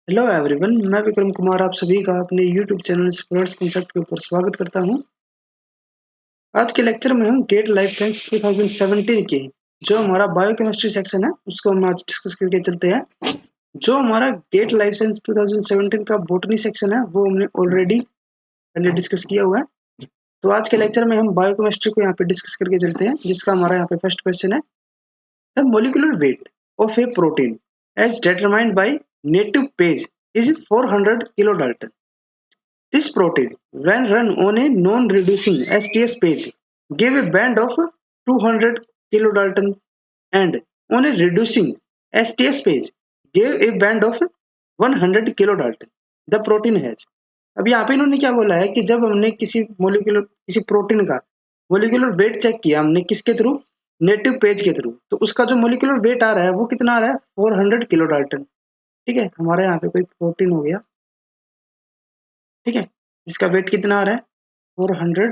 Hello everyone, मैं विक्रम कुमार आप सभी का अपने यूट्यूब चैनल स्टूडेंट्स कांसेप्ट के ऊपर स्वागत करता हूं। आज के लेक्चर में हम गेट लाइफ साइंस 2017 के जो हमारा बायोकेमिस्ट्री सेक्शन है उसको हम आज डिस्कस करके चलते हैं। जो हमारा गेट लाइफ साइंस 2017 का बॉटनी सेक्शन है वो हमने ऑलरेडी पहले डिस्कस किया हुआ है। तो आज के लेक्चर में हम बायोकेमिस्ट्री को यहाँ पे डिस्कस करके चलते हैं, जिसका हमारा यहाँ पे फर्स्ट क्वेश्चन है the molecular weight of a protein as determined by native PAGE is 400 kilodalton. This protein, when run on a non-reducing STS page, gave a band of 200 kilodalton and on a reducing STS page gave a band of 100 kilodalton. The protein has. अब यहाँ पे इन्होंने क्या बोला है कि जब हमने किसी प्रोटीन का मोलिकुलर वेट चेक किया हमने किसके थ्रू, नेटिव पेज के थ्रू, तो उसका जो मोलिकुलर वेट आ रहा है वो कितना आ रहा है 400 किलोडाल्टन। ठीक है, हमारे यहाँ पे कोई प्रोटीन हो गया, ठीक है, इसका वेट कितना आ रहा है 400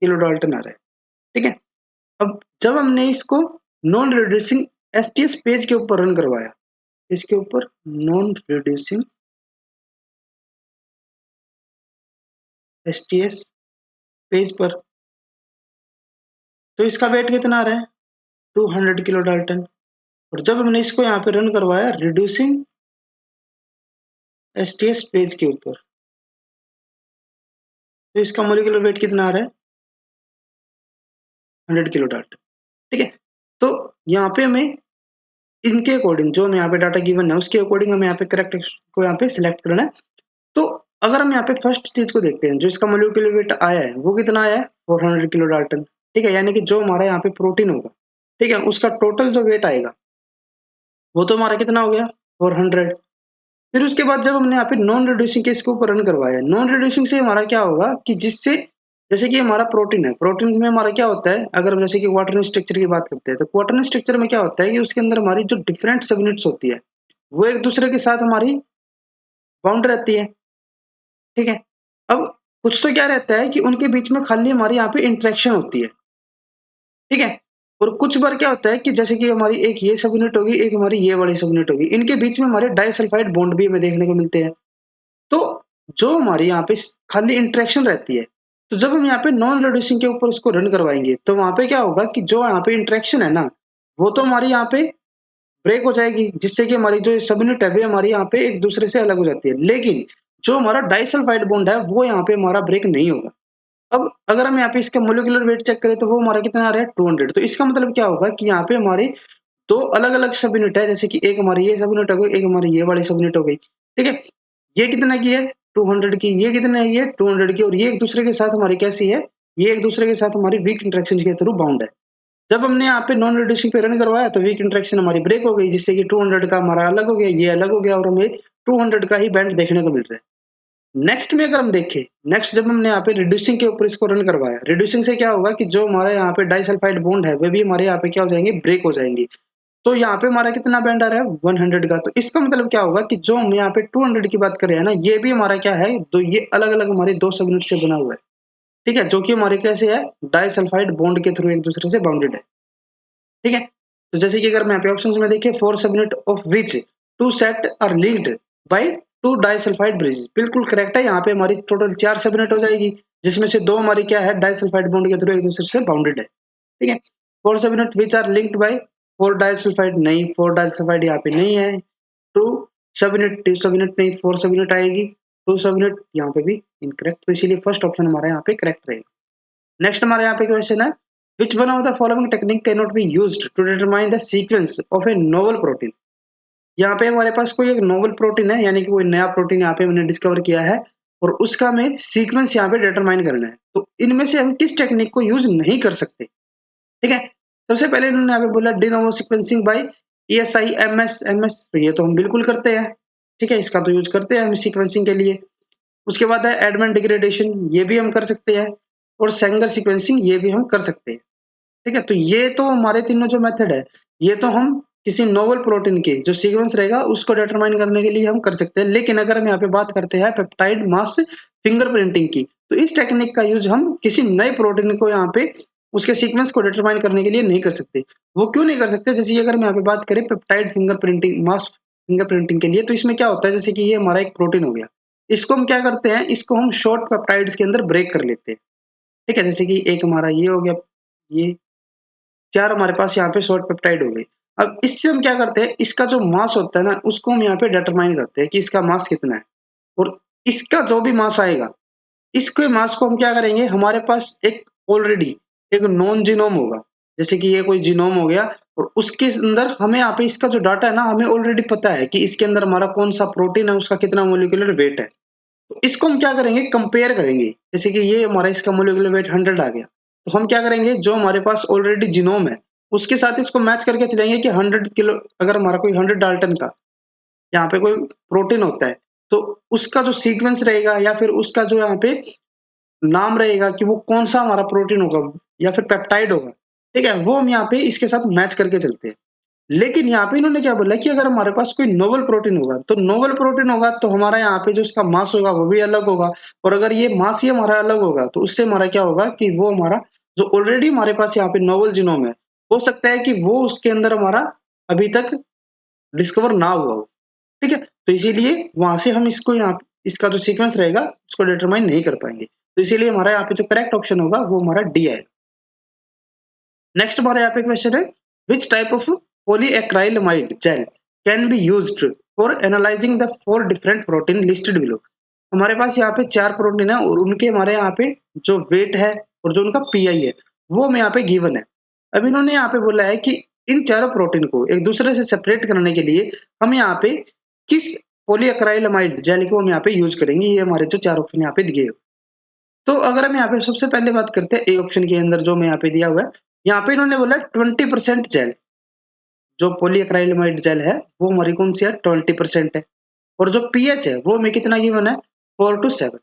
किलोडाल्टन आ रहा है। ठीक है, अब जब हमने इसको नॉन रिड्यूसिंग एसटीएस पेज के ऊपर रन करवाया, इसके ऊपर नॉन रिड्यूसिंग एसटीएस पेज पर, तो इसका वेट कितना आ रहा है 200 किलोडाल्टन। और जब हमने इसको यहाँ पे रन करवाया रिड्यूसिंग एसटीएस पेज के ऊपर, तो इसका मोलिकुलर वेट कितना आ रहा है 100 किलोडाल्टन। ठीक है, तो यहाँ पे हमें इनके अकॉर्डिंग जो हमें यहाँ पे डाटा गिवन है उसके अकॉर्डिंग हमें यहाँ पे करेक्ट को यहाँ पे सिलेक्ट करना है। तो अगर हम यहाँ पे फर्स्ट चीज को देखते हैं, जो इसका मोलिकुलर वेट आया है वो कितना आया है 400 किलो डाल्टन। ठीक है, यानी कि जो हमारा यहाँ पे प्रोटीन होगा, ठीक है, उसका टोटल जो वेट आएगा वो तो हमारा कितना हो गया 400। फिर उसके बाद जब हमने यहाँ पे नॉन रिड्यूसिंग के इसके ऊपर रन करवाया, नॉन रिड्यूसिंग से हमारा क्या होगा कि जिससे जैसे कि हमारा प्रोटीन है, प्रोटीन में हमारा क्या होता है, अगर हम जैसे कि क्वार्टरनरी स्ट्रक्चर की बात करते हैं तो क्वार्टरनरी स्ट्रक्चर में क्या होता है कि उसके अंदर हमारी जो डिफरेंट सब यूनिट्स होती है वो एक दूसरे के साथ हमारी बाउंड रहती है। ठीक है, अब कुछ तो क्या रहता है कि उनके बीच में खाली हमारी यहाँ पे इंटरेक्शन होती है। ठीक है, और कुछ बार क्या होता है कि जैसे कि हमारी एक ये सब यूनिट होगी, एक हमारी ये वाली सब यूनिट होगी, इनके बीच में हमारे डाइसल्फाइड बॉन्ड भी हमें देखने को मिलते हैं। तो जो हमारी यहाँ पे खाली इंटरेक्शन रहती है, तो जब हम यहाँ पे नॉन रिड्यूसिंग के ऊपर उसको रन करवाएंगे तो वहां पे क्या होगा कि जो यहाँ पे इंटरेक्शन है ना वो तो हमारी यहाँ पे ब्रेक हो जाएगी, जिससे कि हमारी जो सब यूनिट है हमारी यहाँ पे एक दूसरे से अलग हो जाती है। लेकिन जो हमारा डाइसल्फाइड बॉन्ड है वो यहाँ पे हमारा ब्रेक नहीं होगा। अब अगर हम यहाँ पे इसका मोलिकुलर वेट चेक करें तो वो हमारा कितना आ रहा है 200। तो इसका मतलब क्या होगा कि यहाँ पे हमारी दो अलग अलग सब यूनिट है, जैसे कि एक हमारी ये सब यूनिट हो गई, एक हमारी ये वाली सब यूनिट हो गई। ठीक है, ये कितना की है 200 की, ये कितना है ये 200 की, और ये एक दूसरे के साथ हमारी कैसी है, ये एक दूसरे के साथ हमारी वीक इंटरेक्शन के थ्रू बाउंड है। जब हमने यहाँ पे नॉन रिड्यूसिंग पे रन करवाया तो वीक इंटरेक्शन हमारी ब्रेक हो गई, जिससे कि 200 का हमारा अलग हो गया, ये अलग हो गया, और हमें 200 का ही बैंड देखने को मिल रहा है। नेक्स्ट में अगर हम देखें, नेक्स्ट जब हमने यहाँ पे रिड्यूसिंग के ऊपर इसको रन करवाया, रिड्यूसिंग से क्या होगा कि जो हमारे यहाँ पे डाइसल्फाइड बॉन्ड है वे भी हमारे यहाँ पे क्या हो जाएंगे, ब्रेक हो जाएंगे। तो यहाँ पे हमारा कितना बैंड आ रहा है 100 का। तो इसका मतलब क्या होगा कि जो हम यहाँ पे 200 की बात कर रहे हैं ना, ये भी हमारा क्या है, दो ये अलग अलग हमारे दो सब यूनिट से बना हुआ है। ठीक है, जो कि हमारे कैसे है, डाइसल्फाइड बॉन्ड के थ्रू एक दूसरे से बाउंडेड है। ठीक है, तो जैसे कि अगर मैं यहाँ पे ऑप्शंस में देखिए, 4 subunit of which 2 set are linked by 2 disulphide bridges, बिल्कुल करेक्ट है। यहाँ पे हमारी टोटल 4 सबयूनिट हो जाएगी, जिसमें से 2 हमारी क्या है, डाइसल्फाइड बॉन्ड के थ्रू एक दूसरे से बाउंडेड है। ठीक है, 4 subunit which are linked by 4 disulphide, नहीं 4 डाइसल्फाइड यहाँ पे नहीं है। 2 सबयूनिट, 2 सबयूनिट नहीं 4 सबयूनिट आएगी, 2 सबयूनिट यहाँ पे भी इनकरेक्ट, तो इसीलिए फर्स्ट ऑप्शन हमारा यहाँ पे करेक्ट रहेगा। नेक्स्ट हमारे यहाँ पे क्वेश्चन है which one of the following technique cannot be used to determine the sequence of a novel protein। यहाँ पे हमारे पास कोई एक नोवल प्रोटीन है, यानी कि कोई नया प्रोटीन यहाँ पे हमने डिस्कवर किया है और उसका हमें सीक्वेंस यहाँ पे डिटरमाइन करना है। तो इनमें से हम किस टेक्निक को यूज नहीं कर सकते। ठीक है, सबसे पहले इन्होंने यहाँ पे बोला de novo sequencing bye ESI-MS, तो ये तो हम बिल्कुल करते हैं। ठीक है, इसका तो यूज करते हैं हम सीक्वेंसिंग के लिए। उसके बाद है एडमंड डिग्रेडेशन, ये भी हम कर सकते हैं, और सेंगर सीक्वेंसिंग ये भी हम कर सकते हैं। ठीक है, तो ये तो हमारे तीनों जो मेथड है ये तो हम किसी नोवल प्रोटीन के जो सीक्वेंस रहेगा उसको डिटरमाइन करने के लिए हम कर सकते हैं। लेकिन अगर हम यहाँ पे बात करते हैं पेप्टाइड मास फिंगरप्रिंटिंग की, तो इस टेक्निक का यूज हम किसी नए प्रोटीन को यहाँ पे उसके सीक्वेंस को डिटरमाइन करने के लिए नहीं कर सकते। वो क्यों नहीं कर सकते, जैसे अगर मैं यहाँ पे बात करें पेप्टाइड फिंगरप्रिंटिंग मास फिंगरप्रिंटिंग के लिए। तो इसमें क्या होता है, जैसे कि ये हमारा एक प्रोटीन हो गया, इसको हम क्या करते हैं, इसको हम शॉर्ट पेप्टाइड्स के अंदर ब्रेक कर लेते हैं, ठीक है। जैसे कि एक हमारा ये हो गया, ये 4 हमारे पास यहाँ पे शॉर्ट पेप्टाइड हो गए। अब इससे हम क्या करते हैं, इसका जो मास होता है ना, उसको हम यहाँ पे डिटरमाइन करते हैं कि इसका मास कितना है, और इसका जो भी मास आएगा, इसके मास को हम क्या करेंगे, हमारे पास एक ऑलरेडी एक नॉन जीनोम होगा, जैसे कि ये कोई जीनोम हो गया, और उसके अंदर हमें यहाँ पे इसका जो डाटा है ना, हमें ऑलरेडी पता है कि इसके अंदर हमारा कौन सा प्रोटीन है, उसका कितना मोलिकुलर वेट है। तो इसको हम क्या करेंगे, कंपेयर करेंगे। जैसे कि ये हमारा इसका मोलिकुलर वेट 100 आ गया, तो हम क्या करेंगे, जो हमारे पास ऑलरेडी जीनोम है उसके साथ इसको मैच करके चलेंगे कि 100 किलो, अगर हमारा कोई 100 डाल्टन का यहाँ पे कोई प्रोटीन होता है, तो उसका जो सीक्वेंस रहेगा या फिर उसका जो यहाँ पे नाम रहेगा कि वो कौन सा हमारा प्रोटीन होगा या फिर पेप्टाइड होगा, ठीक है, वो हम यहाँ पे इसके साथ मैच करके चलते हैं। लेकिन यहाँ पे इन्होंने क्या बोला कि अगर हमारे पास कोई नोवेल प्रोटीन होगा, तो नोवेल प्रोटीन होगा तो हमारा यहाँ पे जो उसका मास होगा वो भी अलग होगा, और अगर ये मास ही हमारा अलग होगा तो उससे हमारा क्या होगा कि वो हमारा जो ऑलरेडी हमारे पास यहाँ पे नोवेल जीनोम है, हो सकता है कि वो उसके अंदर हमारा अभी तक डिस्कवर ना हुआ हो, ठीक है। तो इसीलिए वहां से हम इसको यहाँ इसका जो सीक्वेंस रहेगा उसको डिटरमाइन नहीं कर पाएंगे। तो इसीलिए हमारा यहाँ पे जो करेक्ट ऑप्शन होगा वो हमारा डी आएगा। नेक्स्ट हमारे यहाँ पे क्वेश्चन है, which type of polyacrylamide gel can be used for analyzing the 4 different protein listed below। हमारे पास यहाँ पे 4 प्रोटीन है और उनके हमारे यहाँ पे जो वेट है और जो उनका पीआई है वो हमें यहाँ पे गिवन है। अब इन्होंने यहाँ पे बोला है कि इन चारों प्रोटीन को एक दूसरे से सेपरेट करने के लिए हम यहाँ पे किस पोलीएक्राइलामाइड जेल को हम यहाँ पे यूज करेंगे। ये हमारे जो 4 ऑप्शन यहाँ पे दिए हुए। तो अगर हम यहाँ पे सबसे पहले बात करते हैं ए ऑप्शन के अंदर जो मैं यहाँ पे दिया हुआ है, यहाँ पे इन्होंने बोला 20% जेल, जो पॉलीएक्राइलामाइड जेल है वो हमारी कौन सी है, 20% है, और जो पीएच है वो हमें कितना गिवन है, 4 to 7।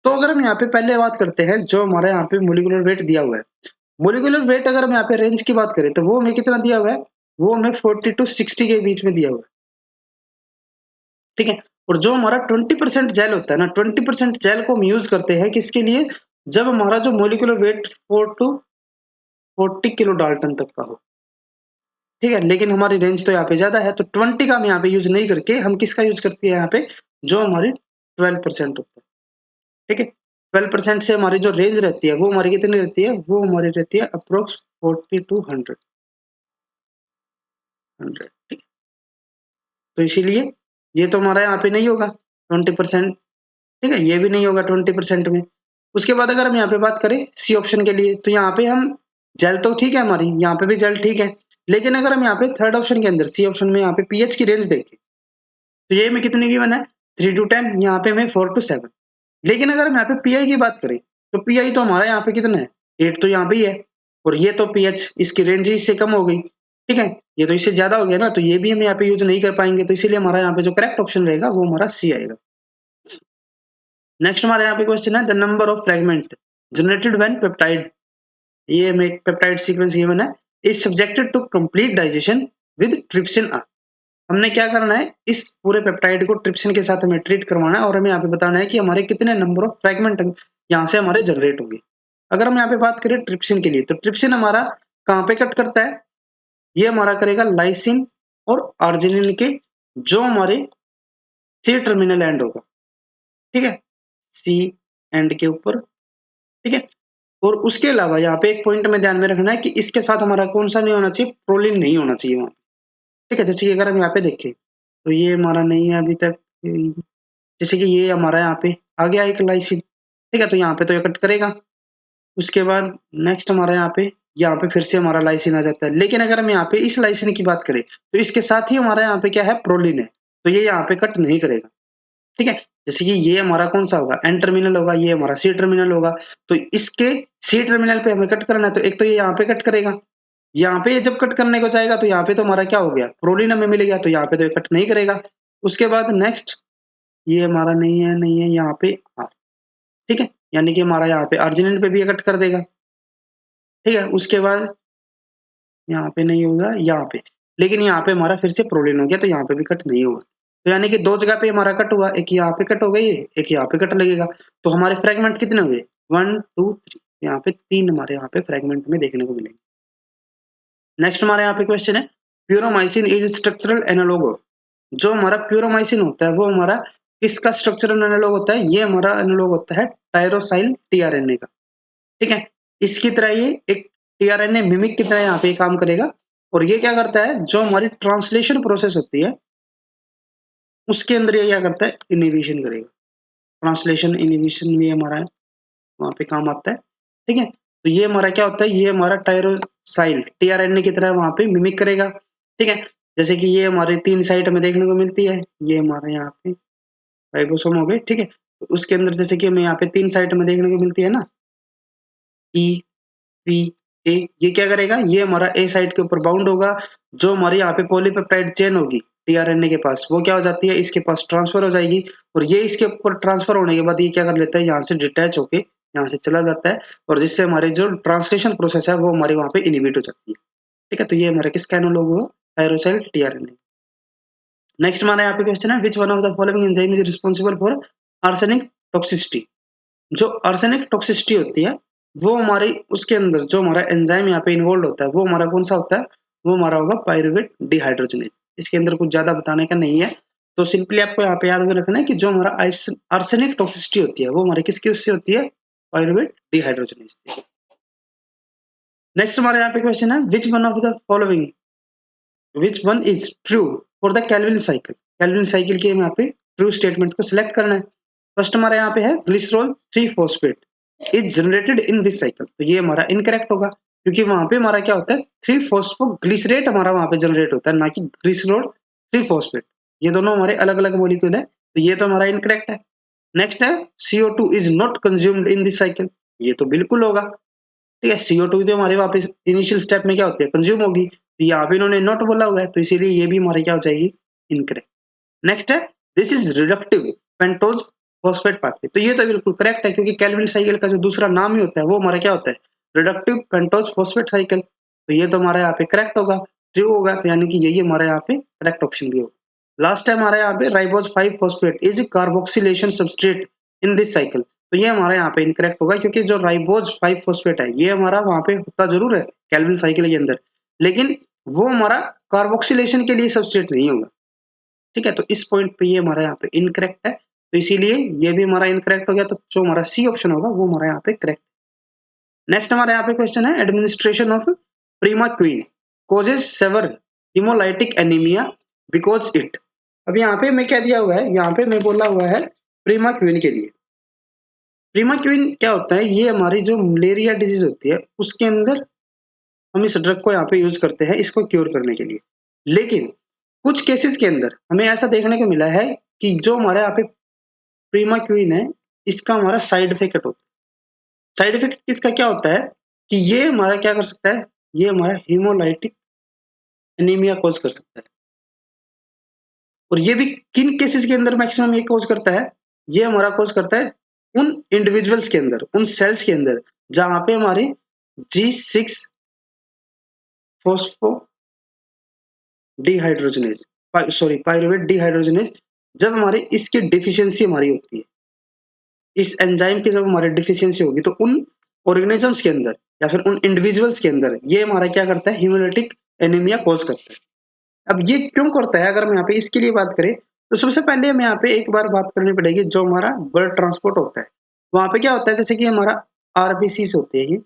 तो अगर हम यहाँ पे पहले बात करते हैं, जो हमारे यहाँ पे मोलिकुलर वेट दिया हुआ है, मोलिकुलर वेट अगर हम यहाँ पे रेंज की बात करें तो वो हमें कितना दिया हुआ है, वो हमें 40 to 60 के बीच में दिया हुआ है, ठीक है। और जो हमारा 20% जेल होता है ना, 20% जेल को हम यूज करते हैं किसके लिए, जब हमारा जो molecular weight 4 to 40 kilo Dalton तक का हो, ठीक है। लेकिन हमारी रेंज तो यहाँ पे ज्यादा है, तो 20 का हम यहाँ पे यूज नहीं करके हम किसका यूज करते हैं यहाँ पे, जो हमारी 12% होता है, ठीक है। 12% से हमारी जो रेंज रहती है वो हमारी कितनी रहती है, वो हमारी रहती है अप्रोक्स 40 to 100, ठीक है। तो इसीलिए ये तो हमारा यहाँ पे नहीं होगा 20%, ठीक है, ये भी नहीं होगा 20% में। उसके बाद अगर हम यहाँ पे बात करें सी ऑप्शन के लिए, तो यहाँ पे हम जेल तो ठीक है, हमारी यहाँ पे भी जेल ठीक है, लेकिन अगर हम यहाँ पे थर्ड ऑप्शन के अंदर सी ऑप्शन में यहाँ पे पीएच की रेंज देखें, तो ये में कितने गिवन है, 3 to 10, यहाँ पे हमें 4 to 7। लेकिन अगर हम यहाँ पे पीआई की बात करें, तो पीआई तो हमारा यहाँ पे कितना है, 8 तो यहाँ पे ही है, और ये तो पीएच इसकी रेंज ही इससे कम हो गई, ठीक है, ये तो इससे ज्यादा हो गया ना, तो ये भी हम यहाँ पे यूज नहीं कर पाएंगे। तो इसीलिए हमारा यहाँ पे जो करेक्ट ऑप्शन रहेगा वो हमारा सी आएगा। नेक्स्ट हमारे यहाँ पे क्वेश्चन है, the number of fragment generated when peptide, ये हमें पेप्टाइड सीक्वेंस गिवन है, is subjected to complete digestion with trypsin are. हमने क्या करना है, इस पूरे पेप्टाइड को ट्रिप्सिन के साथ हमें ट्रीट करवाना है, और हमें यहाँ पे बताना है कि हमारे कितने नंबर ऑफ फ्रेगमेंट यहाँ से हमारे जनरेट होंगे। अगर हम यहाँ पे बात करें ट्रिप्सिन के लिए, तो ट्रिप्सिन हमारा कहाँ पे कट करता है, ये हमारा करेगा लाइसिन और आर्जिनिन के जो हमारे सी टर्मिनल एंड होगा, ठीक है, सी एंड के ऊपर, ठीक है। और उसके अलावा यहाँ पे एक पॉइंट में ध्यान में रखना है कि इसके साथ हमारा कौन सा नहीं होना चाहिए, प्रोलिन नहीं होना चाहिए वहां, ठीक है। जैसे कि अगर हम यहाँ पे देखें तो ये हमारा नहीं है अभी तक, जैसे कि ये हमारा यहाँ पे आ गया एक लाइसिन, ठीक है, तो यहाँ पे तो ये कट करेगा। उसके बाद नेक्स्ट हमारा यहाँ पे फिर से हमारा लाइसिन आ जाता है। लेकिन अगर हम यहाँ पे इस लाइसिन की बात करें तो इसके साथ ही हमारा यहाँ पे क्या है, प्रोलिन है, तो ये यहाँ पे कट नहीं करेगा, ठीक है। जैसे कि ये हमारा कौन सा होगा, एन टर्मिनल होगा, ये हमारा सी टर्मिनल होगा, तो इसके सी टर्मिनल पे हमें कट करना है, तो एक तो ये यहाँ पे कट करेगा, यहाँ पे जब कट करने को जाएगा तो यहाँ पे तो हमारा क्या हो गया, प्रोलिन हमें मिल गया, तो यहाँ पे तो ये कट नहीं करेगा। उसके बाद नेक्स्ट ये हमारा नहीं है यहाँ पे आर, ठीक है, यानी कि हमारा यहाँ पे अर्जिनिन पे भी ये कट कर देगा, ठीक है। उसके बाद यहाँ पे नहीं होगा यहाँ पे, लेकिन यहाँ पे हमारा फिर से प्रोलिन हो गया, तो यहाँ पे भी कट नहीं होगा। तो यानी कि 2 जगह पे हमारा कट हुआ, एक यहाँ पे कट हो गई है, एक यहाँ पे कट लगेगा। तो हमारे फ्रेगमेंट कितने हुए, 1 2 3, यहाँ पे 3 हमारे यहाँ पे फ्रेगमेंट में देखने को मिलेंगे। नेक्स्ट हमारे यहाँ पे क्वेश्चन है, puromycin is structural analogue of, जो हमारा प्यूरोमाइसिन होता है वो हमारा किसका स्ट्रक्चरल एनालॉग होता है? ये हमारा एनालॉग होता है टायरोसाइल टीआरएनए का। ठीक है, इसकी तरह ये एक टीआरएनए मिमिक की तरह यहाँ पे काम करेगा और ये क्या करता है, जो हमारी ट्रांसलेशन प्रोसेस होती है उसके अंदर ये क्या करता है, इनहिबिशन करेगा। ट्रांसलेशन इनहिबिशन में हमारा वहाँ पे काम आता है। ठीक है, तो ये हमारा क्या होता है, ये हमारा टायरोसाइल टीआरएनए की तरह वहाँ पे मिमिक करेगा। ठीक है, जैसे कि ये हमारे 3 साइट में देखने को मिलती है, ये हमारे यहाँ पे राइबोसोम हो गए। ठीक है, तो उसके अंदर जैसे कि हमें यहाँ पे 3 साइट में देखने को मिलती है ना, ई पी ए, ये क्या करेगा, ये हमारा ए साइट के ऊपर बाउंड होगा। जो हमारी यहाँ पे पॉलीपेप्टाइड चेन होगी टीआरएनए के पास, वो क्या हो जाती है, इसके पास ट्रांसफर हो जाएगी और ये इसके ऊपर ट्रांसफर होने के बाद ये क्या कर लेता है, यहाँ से डिटैच होके यहाँ से चला जाता है और जिससे हमारे जो ट्रांसलेशन प्रोसेस है वो हमारे वहाँ पे इनिबिट हो जाती है। ठीक है, तो ये हमारा किसका एनालॉग हुआ, टायरोसाइल टीआरएनए। नेक्स्ट हमारा यहाँ पे क्वेश्चन है, which one of the following enzyme is responsible for arsenic toxicity. जो आर्सेनिक टॉक्सिसिटी होती है वो हमारी उसके अंदर जो हमारा एंजाइम यहाँ पे इन्वॉल्व होता है वो हमारा कौन सा होता है, वो हमारा होगा पायरुवेट डिहाइड्रोजनेज। इसके अंदर कुछ ज्यादा बताने का नहीं है, तो सिंपली आपको यहाँ पे याद में रखना है कि जो हमारा आर्सेनिक टॉक्सिसिटी होती है वो हमारे किसकी उससे होती है, पायरुवेट डिहाइड्रोजनेज से। नेक्स्ट हमारे यहाँ पे क्वेश्चन है, which one of the following which one is true for the Calvin cycle. Calvin cycle के यहाँ पे ट्रू स्टेटमेंट को सिलेक्ट करना है। फर्स्ट हमारे यहाँ पे है glycerol 3 phosphate is generated in this cycle, तो ये हमारा इनकरेक्ट होगा क्योंकि वहां पे हमारा क्या होता है, 3 फॉस्फोग्लिसरेट हमारा वहां पे जनरेट होता है, ना कि ग्लिसरॉल 3 फॉस्फेट। ये दोनों हमारे अलग अलग मॉलिक्यूल है, तो ये तो हमारा इनकरेक्ट है। नेक्स्ट है CO2 is not consumed in this cycle, ये तो बिल्कुल होगा। ठीक है, CO2 तो हमारे वापस इनिशियल स्टेप में क्या होती है, कंज्यूम होगी, तो यहाँ पे इन्होंने नॉट बोला हुआ है तो इसीलिए ये भी हमारी क्या हो जाएगी, इनकरेक्ट। नेक्स्ट है this is reductive pentose phosphate pathway, तो ये तो बिल्कुल करेक्ट है क्योंकि कैल्विन साइकिल का जो दूसरा नाम ही होता है वो हमारा क्या होता है, रिडक्टिव पेंटोज फॉस्फेट साइकिल, तो ये तो हमारा यहाँ पे करेक्ट होगा, ट्रू होगा, तो यानी कि यही हमारा यहाँ पे करेक्ट ऑप्शन भी होगा। लास्ट है हमारा यहाँ पे ribose 5 phosphate is carboxylation substrate in this cycle, तो ये हमारा यहाँ पे इनकरेक्ट होगा क्योंकि जो राइबोज 5 फॉस्फेट है ये हमारा वहां पे होता जरूर है कैल्विन साइकिल के अंदर, लेकिन वो हमारा कार्बोक्सिलेशन के लिए सबस्ट्रेट नहीं होगा। ठीक है, तो इस पॉइंट पे ये हमारा यहाँ पे इनकरेक्ट है, तो इसीलिए ये भी हमारा इनकरेक्ट हो गया, तो जो हमारा सी ऑप्शन होगा वो हमारा यहाँ पे करेक्ट। नेक्स्ट हमारे यहाँ पे क्वेश्चन है, administration of primaquine causes severe haemolytic anaemia because it. अब यहाँ पे मैं क्या दिया हुआ है, यहाँ पे मैं बोला हुआ है प्रीमाक्विन के लिए। प्रीमाक्विन क्या होता है, ये हमारी जो मलेरिया डिजीज होती है उसके अंदर हम इस ड्रग को यहाँ पे यूज करते हैं इसको क्योर करने के लिए। लेकिन कुछ केसेस के अंदर हमें ऐसा देखने को मिला है कि जो हमारे यहाँ पे प्रीमाक्विन है इसका हमारा साइड इफेक्ट होता है। साइड इफेक्ट इसका क्या होता है कि ये हमारा क्या कर सकता है, ये हमारा हीमोलाइटिक एनीमिया कॉज कर सकता है। और ये भी किन केसेस के अंदर मैक्सिमम ये कॉज करता है, ये हमारा कॉज करता है उन इंडिविजुअल्स के अंदर, उन सेल्स के अंदर जहां पे हमारे G6 phospho dehydrogenase sorry pyruvate dehydrogenase, जब हमारी इसकी डिफिशियंसी हमारी होती है, इस एंजाइम की जब हमारी डिफिशियंसी होगी तो उन ऑर्गेनिजम्स के अंदर या फिर उन इंडिविजुअल्स के अंदर ये हमारा क्या करता है, हीमोलाइटिक एनीमिया कॉज करता है। अब ये क्यों करता है, अगर हम यहाँ पे इसके लिए बात करें तो सबसे पहले हमें यहाँ पे एक बार बात करनी पड़ेगी, जो हमारा ब्लड ट्रांसपोर्ट होता है वहां पे क्या होता है, जैसे कि हमारा आरबीसीज होते हैं ये।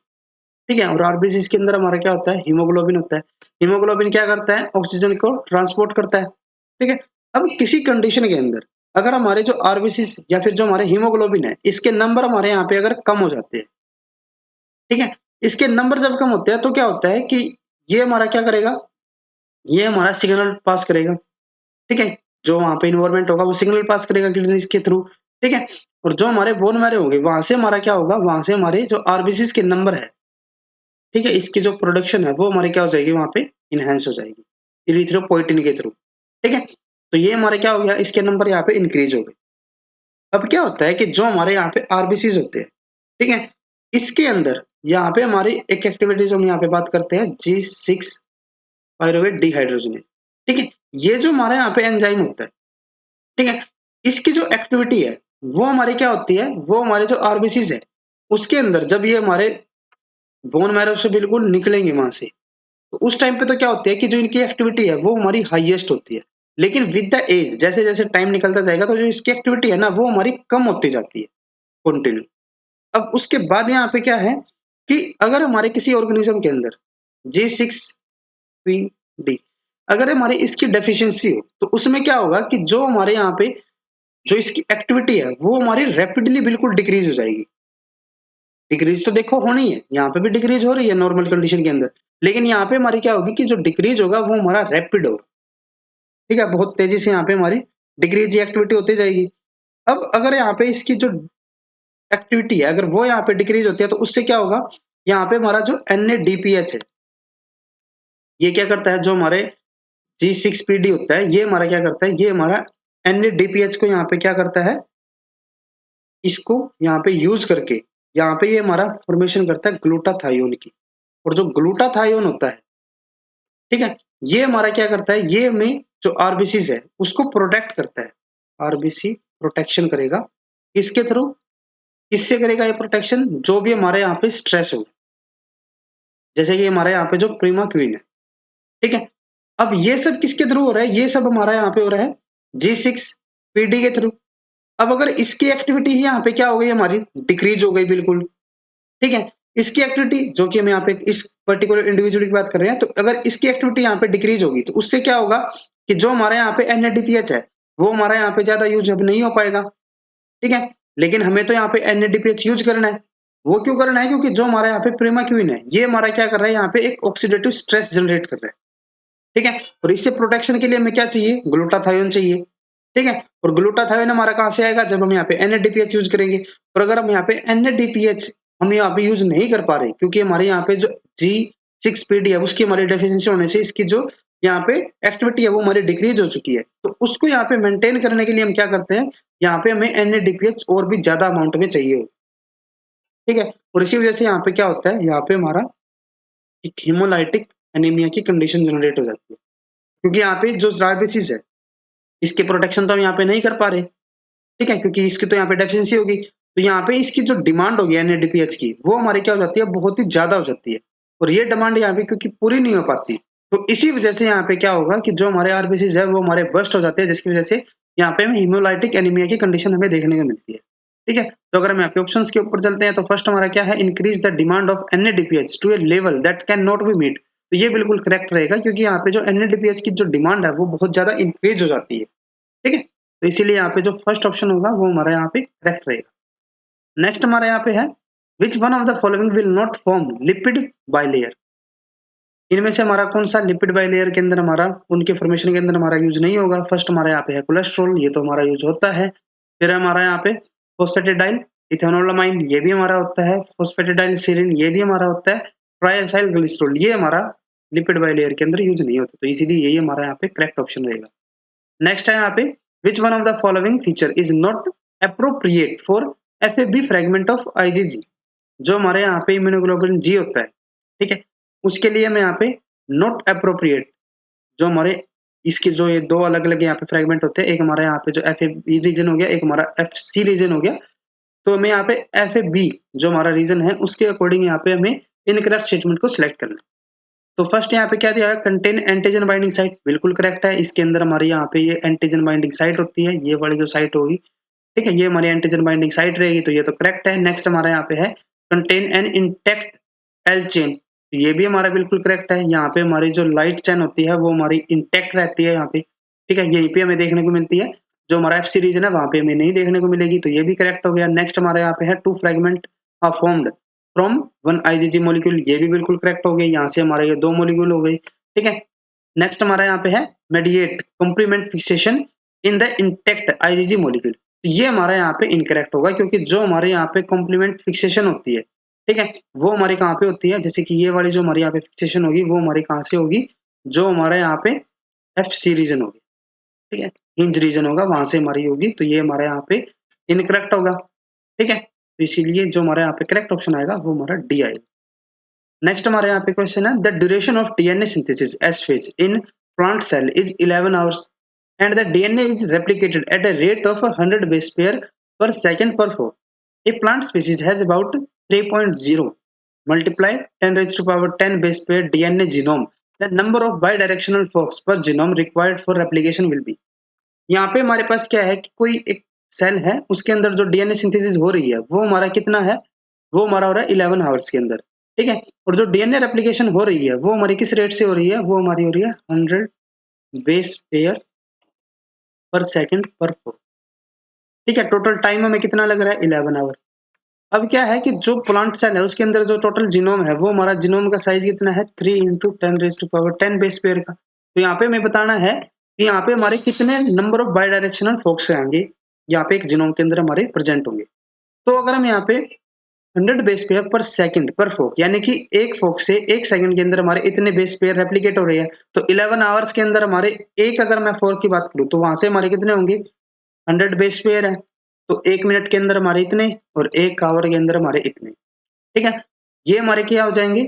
ठीक है, और आरबीसीज के अंदर हमारा क्या होता है, हीमोग्लोबिन होता है। हीमोग्लोबिन क्या करता है, ऑक्सीजन को ट्रांसपोर्ट करता है। ठीक है, अब किसी कंडीशन के अंदर अगर हमारे जो आरबीसीज या फिर जो हमारे हीमोग्लोबिन है इसके नंबर हमारे यहाँ पे अगर कम हो जाते हैं, ठीक है, इसके नंबर जब कम होते हैं तो क्या होता है कि ये हमारा क्या करेगा, ये हमारा सिग्नल पास करेगा। ठीक है, जो वहां पे इन्वायरमेंट होगा वो सिग्नल पास करेगा किडनीज के थ्रू। ठीक है, और जो हमारे बोन मैरो होंगे वहां से हमारा क्या होगा, वहां से हमारे जो आरबीसीज के नंबर है, ठीक है, इसकी जो प्रोडक्शन है वो हमारी क्या हो जाएगी, वहां पे इनहेंस हो जाएगी इरिथ्रोपोइटिन के थ्रू। ठीक है, तो ये हमारे क्या हो गया, इसके नंबर यहाँ पे इंक्रीज हो गए। अब क्या होता है कि जो हमारे यहाँ पे आरबीसीज होते हैं, ठीक है, इसके अंदर यहाँ पे हमारी एक एक्टिविटी जो हम यहाँ पे बात करते हैं G6 पायरुवेट डिहाइड्रोजनेज। ठीक है, ये जो हमारे यहाँ पे एंजाइम होता है, ठीक है, इसकी जो एक्टिविटी है वो हमारी क्या होती है, वो हमारे जो आरबीसीज है उसके अंदर जब ये हमारे बोन मैरो से बिल्कुल निकलेंगे वहां से, तो उस टाइम पे तो क्या होती है कि जो इनकी एक्टिविटी है वो हमारी हाईएस्ट होती है। लेकिन विद द एज जैसे जैसे टाइम निकलता जाएगा तो जो इसकी एक्टिविटी है ना वो हमारी कम होती जाती है कंटिन्यू। अब उसके बाद यहाँ पे क्या है कि अगर हमारे किसी ऑर्गेनिज्म के अंदर G6PD अगर हमारे इसकी डेफिशिएंसी हो तो उसमें क्या होगा कि जो हमारे यहाँ पे जो इसकी एक्टिविटी है वो हमारी रैपिडली बिल्कुल डिक्रीज हो जाएगी। डिक्रीज तो देखो होनी है, यहाँ पे भी डिक्रीज हो रही है नॉर्मल कंडीशन के अंदर, लेकिन यहाँ पे हमारी क्या होगी कि जो डिक्रीज होगा वो हमारा रैपिड होगा। ठीक है, बहुत तेजी से यहाँ पे हमारी डिक्रीज एक्टिविटी होती जाएगी। अब अगर यहाँ पे इसकी जो एक्टिविटी है अगर वो यहाँ पे डिक्रीज होती है तो उससे क्या होगा, यहाँ पे हमारा जो NADPH है ये क्या करता है, जो हमारे G6PD होता है ये हमारा क्या करता है, ये हमारा NADPH को यहाँ पे क्या करता है, इसको यहाँ पे यूज करके यहाँ पे ये हमारा फॉर्मेशन करता है ग्लूटाथायोन की। और जो ग्लूटाथायोन होता है, ठीक है, ये हमारा क्या करता है, ये हमें जो आरबीसी है उसको प्रोटेक्ट करता है। आरबीसी प्रोटेक्शन करेगा इसके थ्रू, किससे करेगा ये प्रोटेक्शन, जो भी हमारे यहाँ पे स्ट्रेस हो, जैसे कि हमारे यहाँ पे जो प्रीमा क्वीन है। ठीक है, अब ये सब किसके थ्रू हो रहा है, ये सब हमारा यहाँ पे हो रहा है G6PD के थ्रू। अब अगर इसकी एक्टिविटी ही यहाँ पे क्या हो गई हमारी, डिक्रीज हो गई बिल्कुल। ठीक है, इसकी एक्टिविटी जो कि हम यहाँ पे इस पर्टिकुलर इंडिविजुअल की बात कर रहे हैं, तो अगर इसकी एक्टिविटी यहाँ पे डिक्रीज होगी तो उससे क्या होगा कि जो हमारे यहाँ पे NADPH है वो हमारा यहाँ पे ज्यादा यूज अब नहीं हो पाएगा। ठीक है, लेकिन हमें तो यहाँ पे NADPH यूज करना है। वो क्यों करना है, क्योंकि जो हमारा यहाँ पे प्रिमाक्विन है ये हमारा क्या कर रहा है, यहाँ पे एक ऑक्सीडेटिव स्ट्रेस जनरेट कर रहा है। ठीक है, और इससे प्रोटेक्शन के लिए हमें क्या चाहिए, ग्लूटाथायोन चाहिए। ठीक है, और ग्लूटाथायोन हमारा कहाँ से आएगा, जब हम यहाँ पे NADPH यूज करेंगे। और अगर हम यहाँ पे NADPH हम यहाँ पे यूज नहीं कर पा रहे क्योंकि हमारे यहाँ पे जो G6PD है उसकी हमारी डेफिशिएंसी होने से इसकी जो यहाँ पे एक्टिविटी है वो हमारी डिक्रीज हो चुकी है। तो उसको यहाँ पे मेंटेन करने के लिए हम क्या करते हैं, यहाँ पे हमें NADPH और भी ज्यादा अमाउंट में चाहिए। ठीक है, और इसी वजह से यहाँ पे क्या होता है, यहाँ पे हमारा एक हेमोलाइटिक एनीमिया की कंडीशन जनरेट हो जाती है, क्योंकि यहाँ पे जो डायबिटीज है इसके प्रोटेक्शन तो हम यहाँ पे नहीं कर पा रहे। ठीक है, क्योंकि इसकी तो यहाँ पे डेफिशिएंसी होगी, तो यहाँ पे इसकी जो डिमांड होगी NADPH की वो हमारी क्या हो जाती है, बहुत ही ज्यादा हो जाती है। और ये डिमांड यहाँ पे क्योंकि पूरी नहीं हो पाती, तो इसी वजह से यहाँ पे क्या होगा कि जो हमारे आरबीसीज है वो हमारे बस्ट हो जाते हैं, जिसकी वजह से यहाँ पे हीमोलाइटिक एनीमिया की कंडीशन हमें देखने को मिलती है। ठीक है, तो अगर हम यहाँ पे ऑप्शंस के ऊपर चलते हैं तो फर्स्ट हमारा क्या है, increase the demand of NADPH to a level that can not be meet. तो ये बिल्कुल करेक्ट रहेगा, क्योंकि यहाँ पे जो NADPH की जो डिमांड है वो बहुत ज्यादा इंक्रीज हो जाती है। ठीक है, तो इसीलिए यहाँ पे जो फर्स्ट ऑप्शन होगा वो हमारा यहाँ पे करेक्ट रहेगा। नेक्स्ट हमारा यहाँ पे है, which one of the following will not form lipid bilayer. इनमें से हमारा कौन सा लिपिड बाइलेयर के अंदर हमारा उनके फॉर्मेशन के अंदर हमारा यूज नहीं होगा। फर्स्ट हमारा यहाँ पे है कोलेस्ट्रॉल, ये तो हमारा यूज होता है। फिर हमारा यहाँ पे फोस्फेटिडाइल इथेनोलामाइन, ये भी हमारा होता है। फोस्फेटिडाइल सीरिन, ये भी हमारा होता है। ट्राइएसाइल ग्लिसरॉल, ये हमारा लिपिड बाइलेयर के अंदर यूज नहीं होता, तो इसीलिए यही हमारा यहाँ पे करेक्ट ऑप्शन रहेगा। नेक्स्ट है यहाँ पे, which one of the following feature is not appropriate for FAB fragment of IgG। जो हमारे यहाँ पे इम्यूनोग्लोबुलिन G होता है, ठीक है, उसके लिए मैं यहाँ पे नॉट अप्रोप्रिएट, जो हमारे इसके जो ये दो अलग अलग यहाँ पे फ्रेगमेंट होते हैं, एक हमारा यहाँ पे जो FAB रीजन हो गया, एक हमारा FC रीजन हो गया, तो हमें यहाँ पे FAB जो हमारा रीजन है उसके अकॉर्डिंग यहाँ पे हमें इनकरेक्ट स्टेटमेंट को सिलेक्ट करना है। तो फर्स्ट यहाँ पे क्या दिया है, कंटेन एंटीजन बाइंडिंग साइट, बिल्कुल करेक्ट है। इसके अंदर हमारी यहाँ पे ये एंटीजन बाइंडिंग साइट होती है, ये वाली जो साइट होगी, ठीक है, ये हमारी एंटीजन बाइंडिंग साइट रहेगी, तो ये तो करेक्ट है। नेक्स्ट हमारा यहाँ पे है contain an intact L chain, ये भी हमारा बिल्कुल करेक्ट है। यहाँ पे हमारी जो लाइट चेन होती है वो हमारी इंटैक्ट रहती है यहाँ पे, ठीक है, यहीं पे हमें देखने को मिलती है। जो हमारा FC रीजन है वहां पे हमें नहीं देखने को मिलेगी, तो ये भी करेक्ट हो गया। नेक्स्ट हमारे यहाँ पे है two fragment are formed from one IgG molecule, ये भी बिल्कुल करेक्ट हो गई, यहाँ से हमारे ये दो मॉलिक्यूल हो गई। ठीक है, नेक्स्ट हमारा यहाँ पे है mediate complement fixation in the intact IgG molecule, तो ये हमारा यहाँ पे इनकरेक्ट होगा, क्योंकि जो हमारे यहाँ पे कॉम्प्लीमेंट फिक्सेशन होती है, ठीक है, वो हमारी कहाँ पे होती है, जैसे कि ये वाली जो हमारी यहाँ पे फिक्सेशन होगी वो हमारी कहाँ से होगी, जो हमारे यहाँ पे FC रीजन होगी, ठीक है, हिंज रीजन होगा, वहां से हमारी होगी, तो ये हमारे यहाँ पे इनकरेक्ट होगा। ठीक है, तो इसीलिए जो हमारे यहाँ पे करेक्ट ऑप्शन आएगा वो हमारा D आएगा। नेक्स्ट हमारे यहाँ पे क्वेश्चन है, the duration of DNA synthesis S phase in plant cell is 11 hours and the DNA is replicated at a rate of 100 base pair per second per 4. A plant species has about 3.0 multiply 10 raised to power 10 base pair DNA genome the number of bidirectional forks per genome required for replication will be. यहाँ पे हमारे पास क्या है कि कोई एक cell है, उसके अंदर जो डीएनए सिंथेसिस हो रही है वो हमारा कितना है, वो हमारा हो रहा है 11 आवर्स के अंदर, ठीक है। और जो डीएनए रेप्लिकेशन हो रही है वो हमारी किस रेट से हो रही है, वो हमारी हो रही है 100 बेस पेयर पर सेकंड पर फोर, ठीक है। टोटल टाइम हमें कितना लग रहा है, 11 आवर। अब क्या है कि जो प्लांट सेल है उसके अंदर जो टोटल जीनोम है वो हमारा जीनोम का साइज कितना है, 3 इंटू 10⁻10 बेस पेयर का। तो यहाँ पे हमें बताना है कि यहाँ पे हमारे कितने number of bidirectional forks आएंगे, यहाँ पे एक जीनोम के अंदर हमारे प्रेजेंट होंगे। तो अगर हम यहाँ पे 100 बेस पेयर पर सेकंड पर फोक, यानी कि एक फोक से एक सेकंड के अंदर हमारे इतने बेस पेयर रेप्लिकेट हो रहे हैं, तो 11 आवर्स के अंदर हमारे एक, अगर मैं फोर की बात करूं तो वहां से हमारे कितने होंगे, 100 बेस पेयर है। तो 1 मिनट के अंदर हमारे इतने और 1 आवर के अंदर हमारे इतने, ठीक है। ये हमारे क्या हो जाएंगे,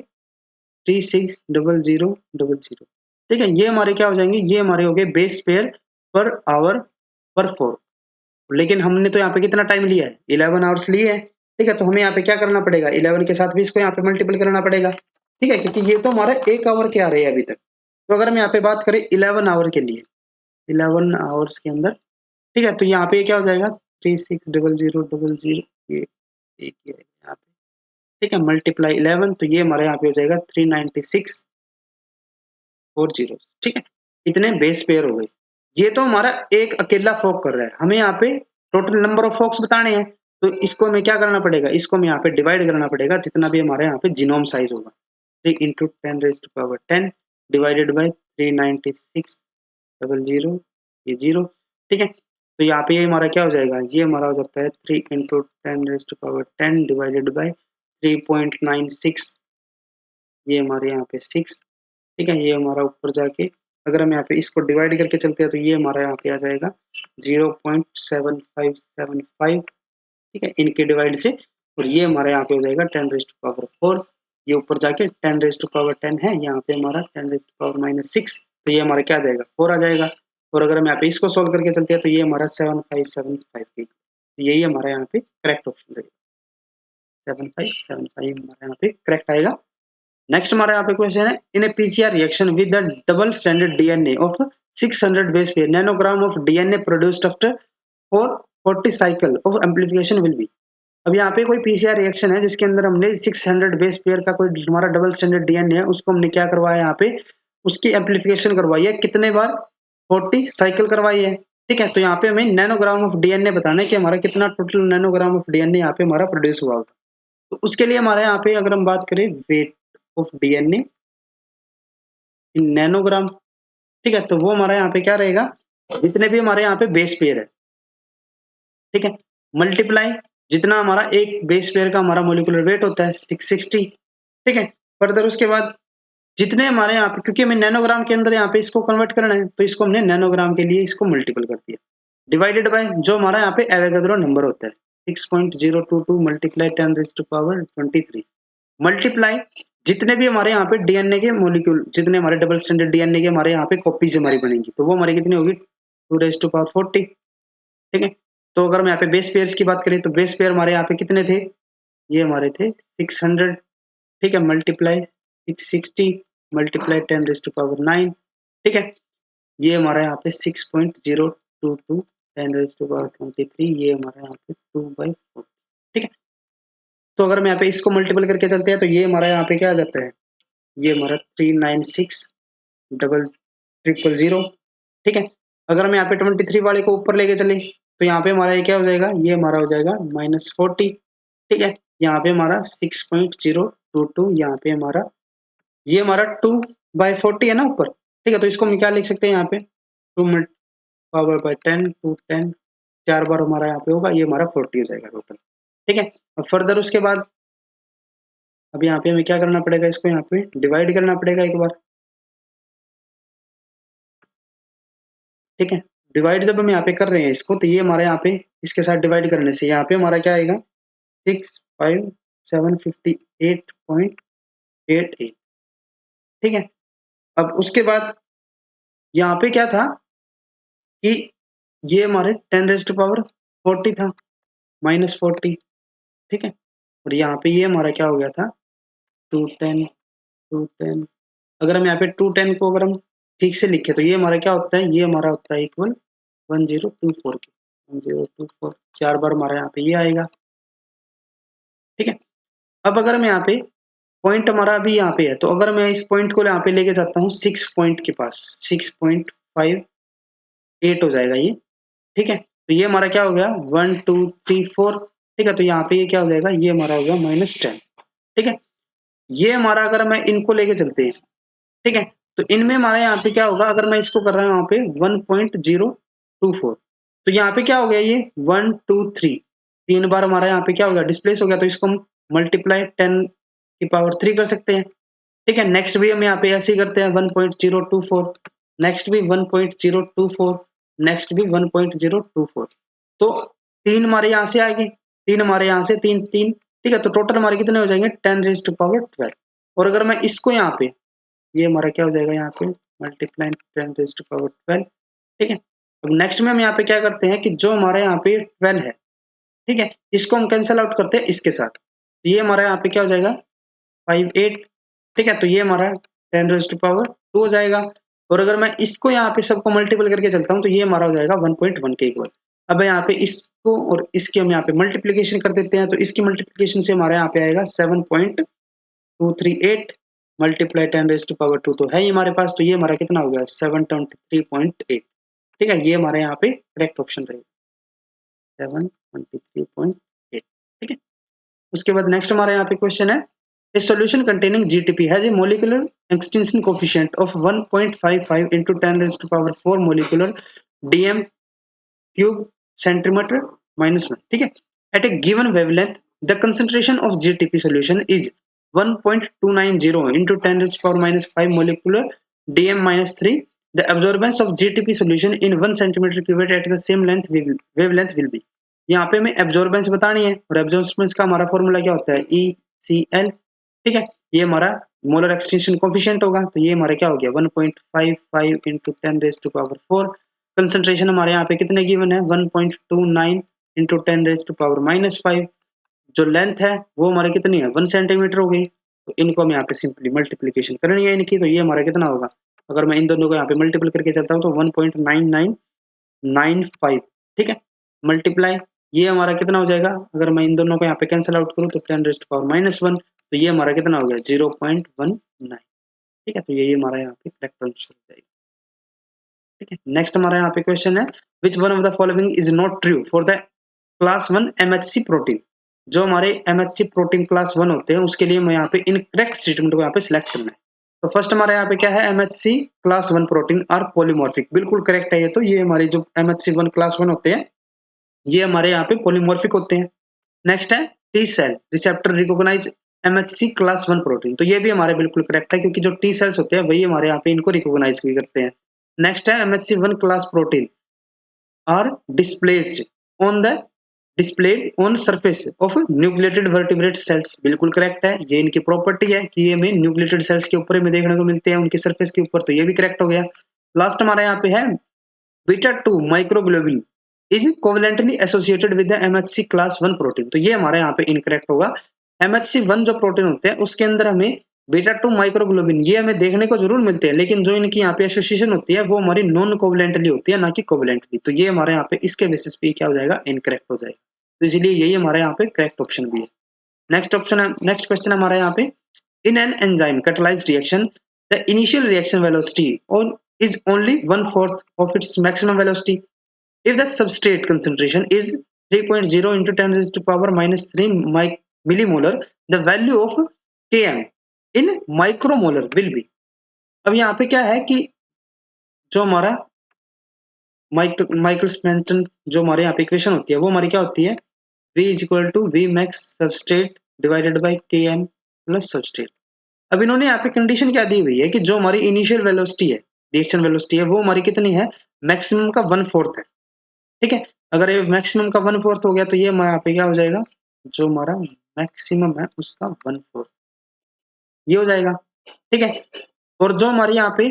360000, ठीक है। ये हमारे क्या हो जाएंगे, ये हमारे हो गए बेस पेयर पर आवर पर फोर। लेकिन हमने तो यहाँ पे कितना टाइम लिया है, 11 आवर्स लिए है, ठीक है। तो हमें यहाँ पे क्या करना पड़ेगा, 11 के साथ भी इसको यहाँ पे मल्टीपल करना पड़ेगा, ठीक है, क्योंकि ये तो हमारा 1 आवर के आ रहे हैं अभी तक। तो अगर हम यहाँ पे बात करें 11 आवर के लिए, 11 आवर्स के अंदर, ठीक है, तो यहाँ पे क्या हो जाएगा, 360000, ये एक ये यहाँ पे, ठीक है, मल्टीप्लाई 11, तो ये हमारे यहाँ पे हो जाएगा 39640, ठीक है। इतने बेस पेयर हो गए। ये तो हमारा एक अकेला फोक कर रहा है, हमें यहाँ पे टोटल नंबर ऑफ फोक्स बताने हैं। तो इसको हमें क्या करना पड़ेगा, इसको हमें यहाँ पे डिवाइड करना पड़ेगा, जितना भी हमारे यहाँ पे जीनोम साइज होगा, 3 इंटू 10⁻10 डिवाइडेड बाई 39600, ये जीरो, ठीक है। तो यहाँ पे ये हमारा क्या हो जाएगा, ये हमारा हो जाता है 3 इंटू 10⁻10 डिवाइडेड बाई 3.96, ये हमारे यहाँ पे 6, ठीक है। ये हमारा ऊपर जाके अगर हम यहाँ पे इसको डिवाइड करके चलते हैं तो ये हमारा यहाँ पे आ जाएगा 0.7575, ठीक है, इनके डिवाइड से। और ये हमारे यहाँ पे हो जाएगा 10⁻4, ये ऊपर जाके 10⁻10 है, यहाँ पे हमारा 10⁻6, तो ये हमारा क्या आ जाएगा, 4 आ जाएगा। और अगर हम यहाँ पे इसको सोल्व करके चलते हैं तो ये हमारा 7575, तो यही हमारा यहाँ पे करेक्ट ऑप्शन रहेगा, 7575 हमारे यहाँ पे करेक्ट आएगा। नेक्स्ट हमारे यहाँ पे क्वेश्चन है, in a PCR reaction with the double stranded DNA of 600 base pair nanogram of DNA produced after 440 cycle of amplification will be. अब यहाँ पे कोई पीसीआर रिएक्शन है जिसके अंदर हमने 600 बेस पेयर का कोई हमारा डबल स्टैंडर्ड डीएनए है, उसको हमने क्या करवाया, यहाँ पे उसकी एम्प्लीफिकेशन करवाई है, कितने बार, 40 साइकिल करवाई है, ठीक है। तो यहाँ पे हमें नैनोग्राम ऑफ डीएनए बताना है कि हमारा कितना टोटल नैनोग्राम ऑफ डीएनए यहाँ पे हमारा प्रोड्यूस हुआ होगा। तो उसके लिए हमारे यहाँ पे अगर हम बात करें weight of DNA in nanogram, ठीक है, तो वो हमारा यहाँ पे क्या रहेगा, जितने भी हमारे यहाँ पे बेस पेयर है, ठीक है, मल्टीप्लाई जितना हमारा एक बेस पेयर का हमारा मोलिकुलर वेट होता है 660, ठीक है। फर्दर उसके बाद जितने हमारे यहाँ पे, क्योंकि हमें नैनोग्राम के अंदर यहाँ पे इसको कन्वर्ट करना है, तो इसको हमने नैनोग्राम के लिए इसको मल्टीपल कर दिया, डिवाइडेड बाय जो हमारा यहाँ पे एवोगाड्रो नंबर होता है 6.022 मल्टीप्लाई 10⁻23 मल्टीप्लाई जितने भी हमारे यहाँ पे डीएनए के मॉलिक्यूल, जितने हमारे डबल स्टैंडर्ड डीएनए के हमारे यहाँ पे कॉपीज हमारी बनेंगी, तो वो हमारी कितनी होगी, 2⁻40, ठीक है। तो अगर हम यहाँ पे बेस पेयर्स की बात करें तो बेस पेयर हमारे यहाँ पे कितने थे, ये हमारे थे 600, ठीक है, मल्टीप्लाई 660 मल्टीप्लाई 10⁻9, ठीक है। ये हमारा यहाँ पे 6.022 10⁻23, ये हमारा यहाँ पे 2/4, ठीक है। तो अगर हम यहाँ पे इसको मल्टीपल करके चलते हैं तो ये हमारा यहाँ पे क्या आ जाता है, ये हमारा 3960000, ठीक है। अगर हम यहाँ पे 23 वाले को ऊपर लेके चले तो यहाँ पे हमारा ये क्या हो जाएगा, ये हमारा हो जाएगा -40, ठीक है। यहाँ पे हमारा 6.022, यहाँ पे हमारा ये हमारा 2/40 है ना ऊपर, ठीक है। तो इसको हम क्या लिख सकते हैं, यहाँ पे 2 पावर बाय 10 टू 10, 4 बार हमारा यहाँ पे होगा, ये हमारा 40 हो जाएगा टोटल, ठीक है। अब फर्दर उसके बाद अब यहाँ पे हमें क्या करना पड़ेगा, इसको यहाँ पे डिवाइड करना पड़ेगा एक बार, ठीक है। डिवाइड जब हम यहाँ पे कर रहे हैं इसको, तो ये हमारे यहाँ पे इसके साथ डिवाइड करने से यहाँ पे हमारा क्या आएगा, 65758.88, ठीक है। अब उसके बाद यहाँ पे क्या था कि ये हमारे 10⁻40 था, -40, ठीक है। और यहाँ पे ये हमारा क्या हो गया था, 210 210, अगर हम यहाँ पे 210 को अगर हम ठीक से लिखे तो ये हमारा क्या होता है, ये हमारा होता है इक्वल 1024 के 1024 4 बार हमारा यहाँ पे ये आएगा। ठीक है, अब अगर मैं यहाँ पे पॉइंट हमारा अभी यहाँ पे है, तो अगर मैं इस पॉइंट को यहाँ पे लेके जाता हूँ 6 पॉइंट के पास 6.58 हो जाएगा ये। ठीक है, तो ये हमारा क्या हो गया 1 2 3 4। ठीक है, तो यहाँ पे ये क्या हो जाएगा, ये हमारा हो गया -10। ठीक है, ये हमारा अगर मैं इनको लेके चलते हैं, ठीक है, तो इनमें हमारा यहाँ पे क्या होगा, अगर मैं इसको कर रहा हूँ यहाँ पे 1.024, तो यहाँ पे क्या हो गया, ये 1 2 3 3 बार हमारा यहाँ पे क्या हो गया, डिस्प्लेस हो गया, तो इसको हम मल्टीप्लाई 10 की पावर 3 कर सकते हैं। ठीक है, नेक्स्ट भी हम यहाँ पे ऐसे ही करते हैं 1.024, नेक्स्ट भी 1.024, नेक्स्ट भी 1.024। तो 3 हमारे यहाँ से आएगी, 3 हमारे यहाँ से 3 3। ठीक है, तो टोटल हमारे कितने हो जाएंगे 10⁻12। और अगर मैं इसको यहाँ पे, ये हमारा क्या हो जाएगा यहाँ पे मल्टीप्लाई 10⁻12। ठीक है, अब नेक्स्ट में हम यहाँ पे क्या करते हैं कि जो हमारे यहाँ पे 12 है, ठीक है, इसको हम कैंसिल आउट करते हैं इसके साथ, तो ये हमारा यहाँ पे क्या हो जाएगा 58। ठीक है, तो ये हमारा 10⁻2 हो जाएगा। और अगर मैं इसको यहाँ पे सबको मल्टीपल करके चलता हूँ, तो ये हमारा हो जाएगा 1.1 के इक्वल। अब यहाँ पे इसको और इसकी हम यहाँ पे मल्टीप्लीकेशन कर देते हैं, तो इसकी मल्टीप्लीकेशन से हमारे यहाँ पे आएगा 7.238 मल्टीप्लाई 10⁻2 तो है ही हमारे पास, तो ये हमारा कितना हो गया 723.8। ठीक है, ये हमारे यहाँ पे करेक्ट ऑप्शन रहेगा 723.8। ठीक है, उसके बाद नेक्स्ट हमारे यहाँ पे क्वेश्चन है, a solution containing GTP has a molecular extinction coefficient of 1.55 into 10 raised to power 4 molecular dm cube centimeter minus 1। ठीक है, at a given wavelength the concentration of GTP solution is 1.290 into 10 raised to power minus 5 molecular dm minus 3। the absorbance of GTP solution in 1 centimeter cubed at the same wavelength will be। यहाँ पे हमें absorbance बतानी है, और absorbance का हमारा formula क्या होता है ECl। ठीक है, ये हमारा मोलर एक्सटेंशन कोफिशिएंट होगा, तो ये हमारा क्या हो गया 1.55 into 10 raised to power 4। Concentration हमारे यहाँ पे कितने गिवन है 1.29 into 10 raised to power minus 5। जो लेंथ है वो हमारे कितनी है 1 सेंटीमीटर हो गई, तो इनको हम यहाँ पे सिंपली मल्टीप्लीकेशन करनी है इनकी, तो ये हमारा कितना होगा, अगर मैं इन दोनों को यहाँ पे मल्टीपल करके चलता हूँ तो 1.9995। ठीक है, मल्टीप्लाई ये हमारा कितना हो जाएगा, अगर मैं इन दोनों को यहाँ पे कैंसिल आउट करूँ तो 10 raised to power minus 1, तो ये हमारा कितना हो गया 0.19। ठीक है, तो ये हमारा यहाँ पे करेक्ट आंसर हो जाएगा। ठीक है, नेक्स्ट हमारा यहाँ पे क्वेश्चन है, which one of the following is not true for the class 1 MHC protein. जो हमारे MHC प्रोटीन क्लास 1 होते हैं उसके लिए मैं यहाँ पे इनकरेक्ट स्टेटमेंट को यहाँ पे सिलेक्ट करना है। तो फर्स्ट हमारे यहाँ पे क्या है, MHC class 1 protein are polymorphic, बिल्कुल करेक्ट है ये। तो ये हमारे जो MHC 1 क्लास 1 होते हैं ये हमारे यहाँ पे पॉलीमॉर्फिक होते हैं। नेक्स्ट है T cell receptor recognize MHC class 1 protein, तो ये भी हमारे बिल्कुल करेक्ट है, क्योंकि जो टी सेल्स होते हैं वही हमारे यहाँ पे इनको रिकॉग्नाइज भी करते हैं। नेक्स्ट है MHC 1 class protein are displaced on the displayed on surface of nucleated vertebrate cells, बिल्कुल करेक्ट है, ये इनकी प्रॉपर्टी है कि ये हमें न्यूक्लिएटेड सेल्स के ऊपर में देखने को मिलते हैं उनकी सरफेस के ऊपर, तो ये भी करेक्ट हो गया। लास्ट हमारे यहाँ पे है beta 2 microglobulin is covalently associated with the MHC class 1 protein, तो ये हमारे यहाँ पे इनकरेक्ट होगा। MHC 1 जो प्रोटीन होते हैं उसके अंदर हमें बीटा 2 माइक्रोग्लोबिन ये हमें देखने को जरूर मिलते हैं, लेकिन जो इनकी यहाँ पे एसोसिएशन होती है वो हमारी नॉन कोवेलेंटली होती है, ना कि कोवेलेंटली, तो ये हमारे यहाँ पे इसके बेसिस पे क्या हो जाएगा इनकरेक्ट हो जाएगा, तो इसलिए यही हमारे यहाँ पे करेक्ट ऑप्शन भी है। नेक्स्ट ऑप्शन है, नेक्स्ट क्वेश्चन हमारे यहाँ पे, in an enzyme catalysed reaction the initial reaction velocity और is only 1/4 of its maximum velocity if the substrate concentration is 3.0 into 10 raised to power minus 3 millimolar, the value of Km in micromolar will be। अब यहाँ पे क्या है कि जो हमारा Michael Menten जो हमारे यहाँ पे इक्वेशन होती है वो हमारी क्या होती है V is equal to V max substrate divided by Km plus substrate। अब इन्होंने यहाँ पे कंडीशन क्या दी हुई है कि जो हमारी इनिशियल वेलोसिटी है, रिएक्शन वेलोसिटी है, वो हमारी कितनी है मैक्सिमम का 1/4 है। ठीक है, अगर ये मैक्सिमम का 1/4 हो गया तो ये यहाँ पे क्या हो जाएगा, जो हमारा मैक्सिमम है उसका 1/4 ये हो जाएगा। ठीक है, और जो हमारे यहाँ पे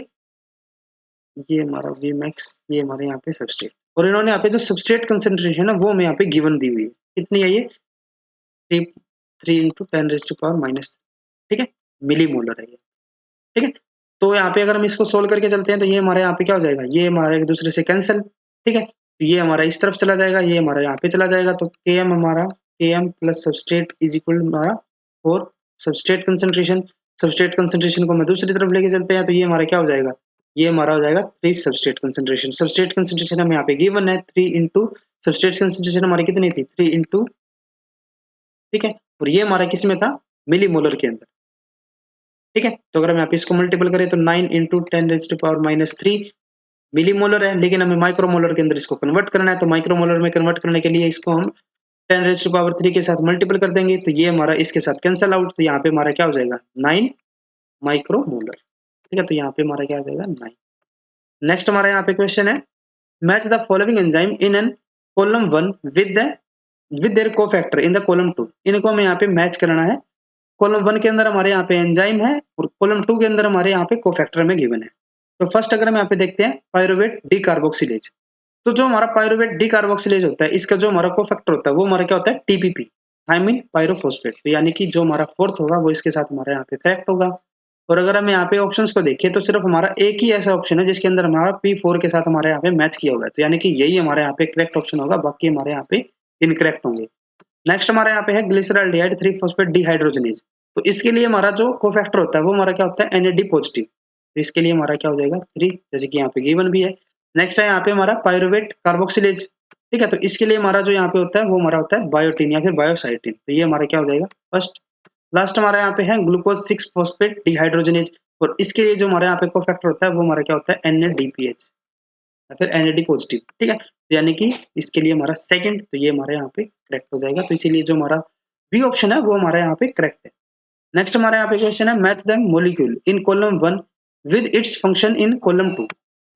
ये हमारा वी मैक्स ये हमारे यहाँ पे सबस्ट्रेट, और इन्होंने यहाँ पे जो सबस्ट्रेट कंसेंट्रेशन है वो हमें यहाँ पे गिवन दी हुई है, कितनी है ये 3 into 10 raised to power minus, ठीक है, मिलीमोलर है ये। ठीक है, तो यहाँ पे अगर हम इसको सोल्व करके चलते हैं तो ये हमारे यहाँ पे क्या हो जाएगा, ये हमारे एक दूसरे से कैंसिल, ठीक है। तो ये हमारा इस तरफ चला जाएगा, ये हमारा यहाँ पे चला जाएगा, तो Km हमारा Km plus substrate is equal हमारा 4 सबस्ट्रेट कंसंट्रेशन। सबस्ट्रेट कंसंट्रेशन को मैं दूसरी तरफ लेके चलते हैं तो ये हमारा क्या हो जाएगा, ये हमारा हो जाएगा 3 सबस्ट्रेट कंसंट्रेशन। सबस्ट्रेट कंसंट्रेशन हमें यहाँ पे गिवन है 3 इंटू सबस्ट्रेट कंसंट्रेशन हमारी कितनी थी, 3 इंटू, ठीक है। और ये हमारा किस में था, मिलीमोलर के अंदर, ठीक है। तो अगर हम यहाँ पे इसको मल्टीपल करें तो 9 इंटू 10⁻³ मिलीमोलर है, लेकिन हमें माइक्रोमोलर के अंदर इसको कन्वर्ट करना है। तो माइक्रोमोलर में कन्वर्ट करने के लिए इसको हम 10⁻³ के साथ मल्टीपल कर देंगे, तो ये हमारा इसके साथ कैंसल आउट, तो यहाँ पे हमारा क्या हो जाएगा 9 माइक्रोमोलर, ठीक है। तो यहाँ पे हमारा क्या हो जाएगा 9। नेक्स्ट हमारा यहाँ पे क्वेश्चन है, match the following enzyme in an column 1 with their cofactor in the column 2। इनको हमें यहाँ पे मैच करना है। कॉलम 1 के अंदर हमारे यहाँ पे एंजाइम है और कॉलम 2 के अंदर हमारे यहाँ पे कोफैक्टर में गिवन है। तो फर्स्ट अगर हम यहाँ पे देखते हैं पायरुवेट डीकार्बोक्सिलेज, तो जो हमारा पायरुवेट डीकार्बोक्सिलेज होता है इसका जो हमारा कोफैक्टर होता है वो हमारा क्या होता है टीपीपी, थायमिन पायरोफॉस्फेट। तो यानी कि जो हमारा फोर्थ होगा वो इसके साथ हमारा यहाँ पे करेक्ट होगा। और अगर हम यहाँ पे ऑप्शंस को देखें तो सिर्फ हमारा एक ही ऐसा ऑप्शन है जिसके अंदर हमारा P4 के साथ हमारे यहाँ पे मैच किया हुआ है, तो यानी कि यही हमारे यहाँ पे करेक्ट ऑप्शन होगा, बाकी हमारे यहाँ पे इनकरेक्ट होंगे। नेक्स्ट हमारे यहाँ पे है ग्लिसरॉल्डिहाइड 3-फॉस्फेट डिहाइड्रोजनेज। तो इसके लिए हमारा जो कोफैक्टर होता है वो हमारा क्या होता है NAD पॉजिटिव, तो इसके लिए हमारा क्या हो जाएगा 3, जैसे कि यहाँ पे गिवन भी है। नेक्स्ट है यहाँ पे हमारा पायरुवेट कार्बोक्सिलेज, ठीक है। तो इसके लिए हमारा जो यहाँ पे होता है वो हमारा होता है बायोटिन या फिर बायोसाइटिन, तो ये हमारा क्या हो जाएगा फर्स्ट। लास्ट हमारे यहाँ पे है ग्लूकोज 6-फॉस्फेट डिहाइड्रोजनेज, और इसके लिए जो हमारे यहाँ पे कोफैक्टर होता है वो हमारा क्या होता है NADPH या फिर NAD पॉजिटिव, ठीक है। तो यानी कि इसके लिए हमारा सेकंड, तो ये हमारे यहाँ पे करेक्ट हो जाएगा। तो इसीलिए जो हमारा बी ऑप्शन है वो हमारे यहाँ पे करेक्ट है। नेक्स्ट हमारे यहाँ पे क्वेश्चन है, match the molecule in column 1 with its function in column 2।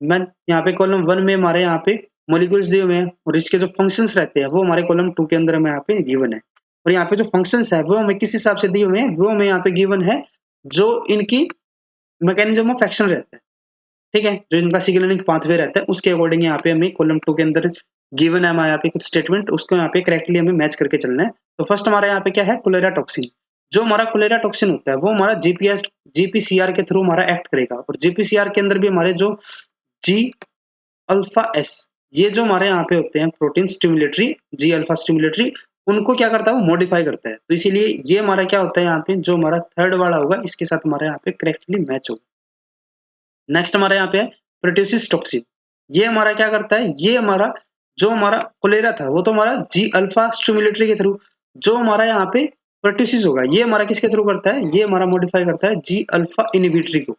मैं यहाँ पे कॉलम 1 में हमारे यहाँ पे मॉलिक्यूल्स दिए हुए हैं और इसके जो फंक्शंस रहते हैं वो हमारे कॉलम 2 के अंदर हमें यहाँ पे गिवन है। और यहाँ पे जो फंक्शंस है वो हमें किस हिसाब से दिए हुए हैं, वो हमें यहाँ पे गिवन है जो इनकी मैकेनिज्म ऑफ एक्शन रहता है, ठीक है। जो इनका सिग्नलिंग पाथवे रहता है उसके अकॉर्डिंग यहाँ पे हमें कॉलम 2 के अंदर गिवन है हमारे यहाँ पे कुछ स्टेटमेंट, उसको यहाँ पे करेक्टली हमें मैच करके चलना है। तो फर्स्ट हमारे यहाँ पे क्या है, कोलेरा टॉक्सिन। जो हमारा कोलेरा टॉक्सिन होता है वो हमारा जीपीसीआर के थ्रू हमारा एक्ट करेगा, और जीपीसीआर के अंदर भी हमारे जो जी अल्फा एस, ये जो हमारे यहाँ पे होते हैं प्रोटीन स्टिमुलेटरी, जी अल्फा स्टिमुलेटरी, उनको क्या करता है वो मॉडिफाई करता है। तो इसीलिए ये हमारा क्या होता है यहाँ पे, जो हमारा थर्ड वाला होगा इसके साथ हमारे यहाँ पे करेक्टली मैच होगा। नेक्स्ट हमारे यहाँ पे है प्रोट्यूसिस टॉक्सिन। ये हमारा क्या करता है, ये हमारा जो हमारा कोलेरा था वो तो हमारा जी अल्फा स्टिमुलेटरी के थ्रू, जो हमारा यहाँ पे प्रोट्यूसिस होगा ये हमारा किसके थ्रू करता है, ये हमारा मॉडिफाई करता है जी अल्फा इनहिबिटरी को,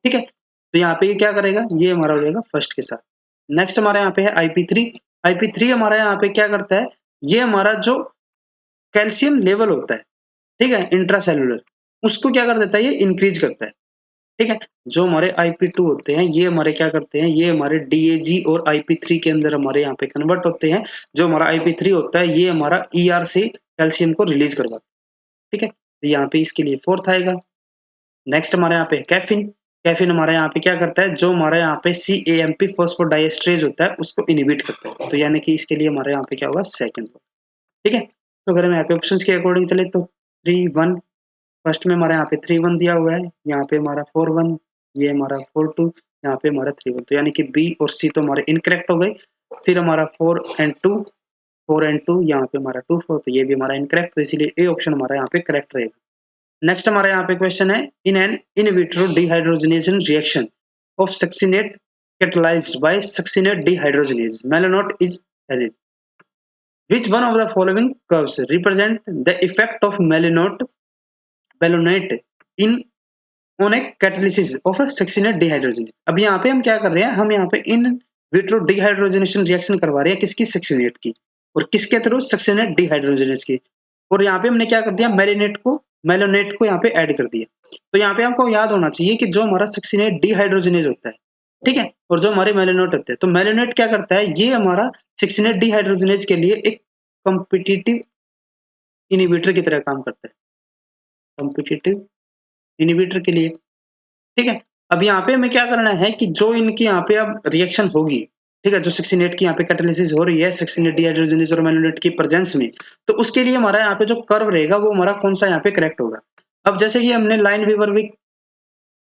ठीक है। तो यहाँ पे ये क्या करेगा, ये हमारा हो जाएगा फर्स्ट के साथ। नेक्स्ट हमारे यहाँ पे है IP3। IP3 हमारा यहाँ पे क्या करता है, ये हमारा जो कैल्शियम लेवल होता है, ठीक है, इंट्रासेलुलर, उसको क्या कर देता है, ये इंक्रीज करता है, ठीक है। जो हमारे IP2 होते हैं ये हमारे क्या करते हैं, ये हमारे DAG और IP3 के अंदर हमारे यहाँ पे कन्वर्ट होते हैं। जो हमारा IP3 होता है ये हमारा ER से कैल्शियम को रिलीज करवाता है, ठीक है। तो यहाँ पे इसके लिए फोर्थ आएगा। नेक्स्ट हमारे यहाँ पे कैफीन। कैफीन हमारे यहाँ पे क्या करता है, जो हमारे यहाँ पे CAMP फॉस्फोडाइएस्ट्रेज होता है उसको इनहिबिट करता है, तो यानी कि इसके लिए हमारे यहाँ पे क्या होगा सेकंड, ठीक है। तो अगर हम यहाँ पे ऑप्शंस के अकॉर्डिंग चले तो 3-1, फर्स्ट में हमारे यहाँ पे 3-1 दिया हुआ है, यहाँ पे हमारा 4-1, ये हमारा 4-2, यहाँ पे हमारा 3-1, तो यानी कि बी और सी तो हमारे इनकरेक्ट हो गए। फिर हमारा 4 and 2, यहाँ पे हमारा 2-4, तो ये भी हमारा इनकरेक्ट, तो इसीलिए ए ऑप्शन हमारा यहाँ पे करेक्ट रहेगा। नेक्स्ट हमारे यहाँ पे क्वेश्चन है, in an in vitro dehydrogenation reaction of succinate catalyzed by succinate dehydrogenase melanot is added. Which one of the following curves represent the effect of melanate in on a catalysis of a succinate dehydrogenase? अब यहाँ पे हम क्या कर रहे हैं, हम यहाँ पे इन विट्रो डिहाइड्रोजनेशन रिएक्शन करवा रहे हैं किसकी, सक्सिनेट की, और किसके थ्रू, सक्सिनेट डिहाइड्रोजनेज की। और यहाँ पे हमने क्या कर दिया, मेलोनेट को यहाँ पे ऐड कर दिया। तो यहाँ पे आपको याद होना चाहिए कि जो हमारा सक्सिनेट डिहाइड्रोजनेज होता है, ठीक है, और जो हमारे मेलोनेट होते हैं, तो मेलोनेट क्या करता है, ये हमारा सक्सिनेट डिहाइड्रोजनेज के लिए एक कॉम्पिटिटिव इनहिबिटर की तरह काम करता है, कॉम्पिटिटिव इनहिबिटर के लिए, ठीक है। अब यहाँ पे हमें क्या करना है कि जो इनकी यहाँ पे अब रिएक्शन होगी, ठीक है, जो सक्सिनेट की यहाँ पे कैटालिसिस हो रही है सक्सिनेट डिहाइड्रोजनेज और मेलोनेट की प्रेजेंस में, तो उसके लिए हमारा यहाँ पे जो कर्व रहेगा वो हमारा कौन सा यहाँ पे करेक्ट होगा। अब जैसे कि हमने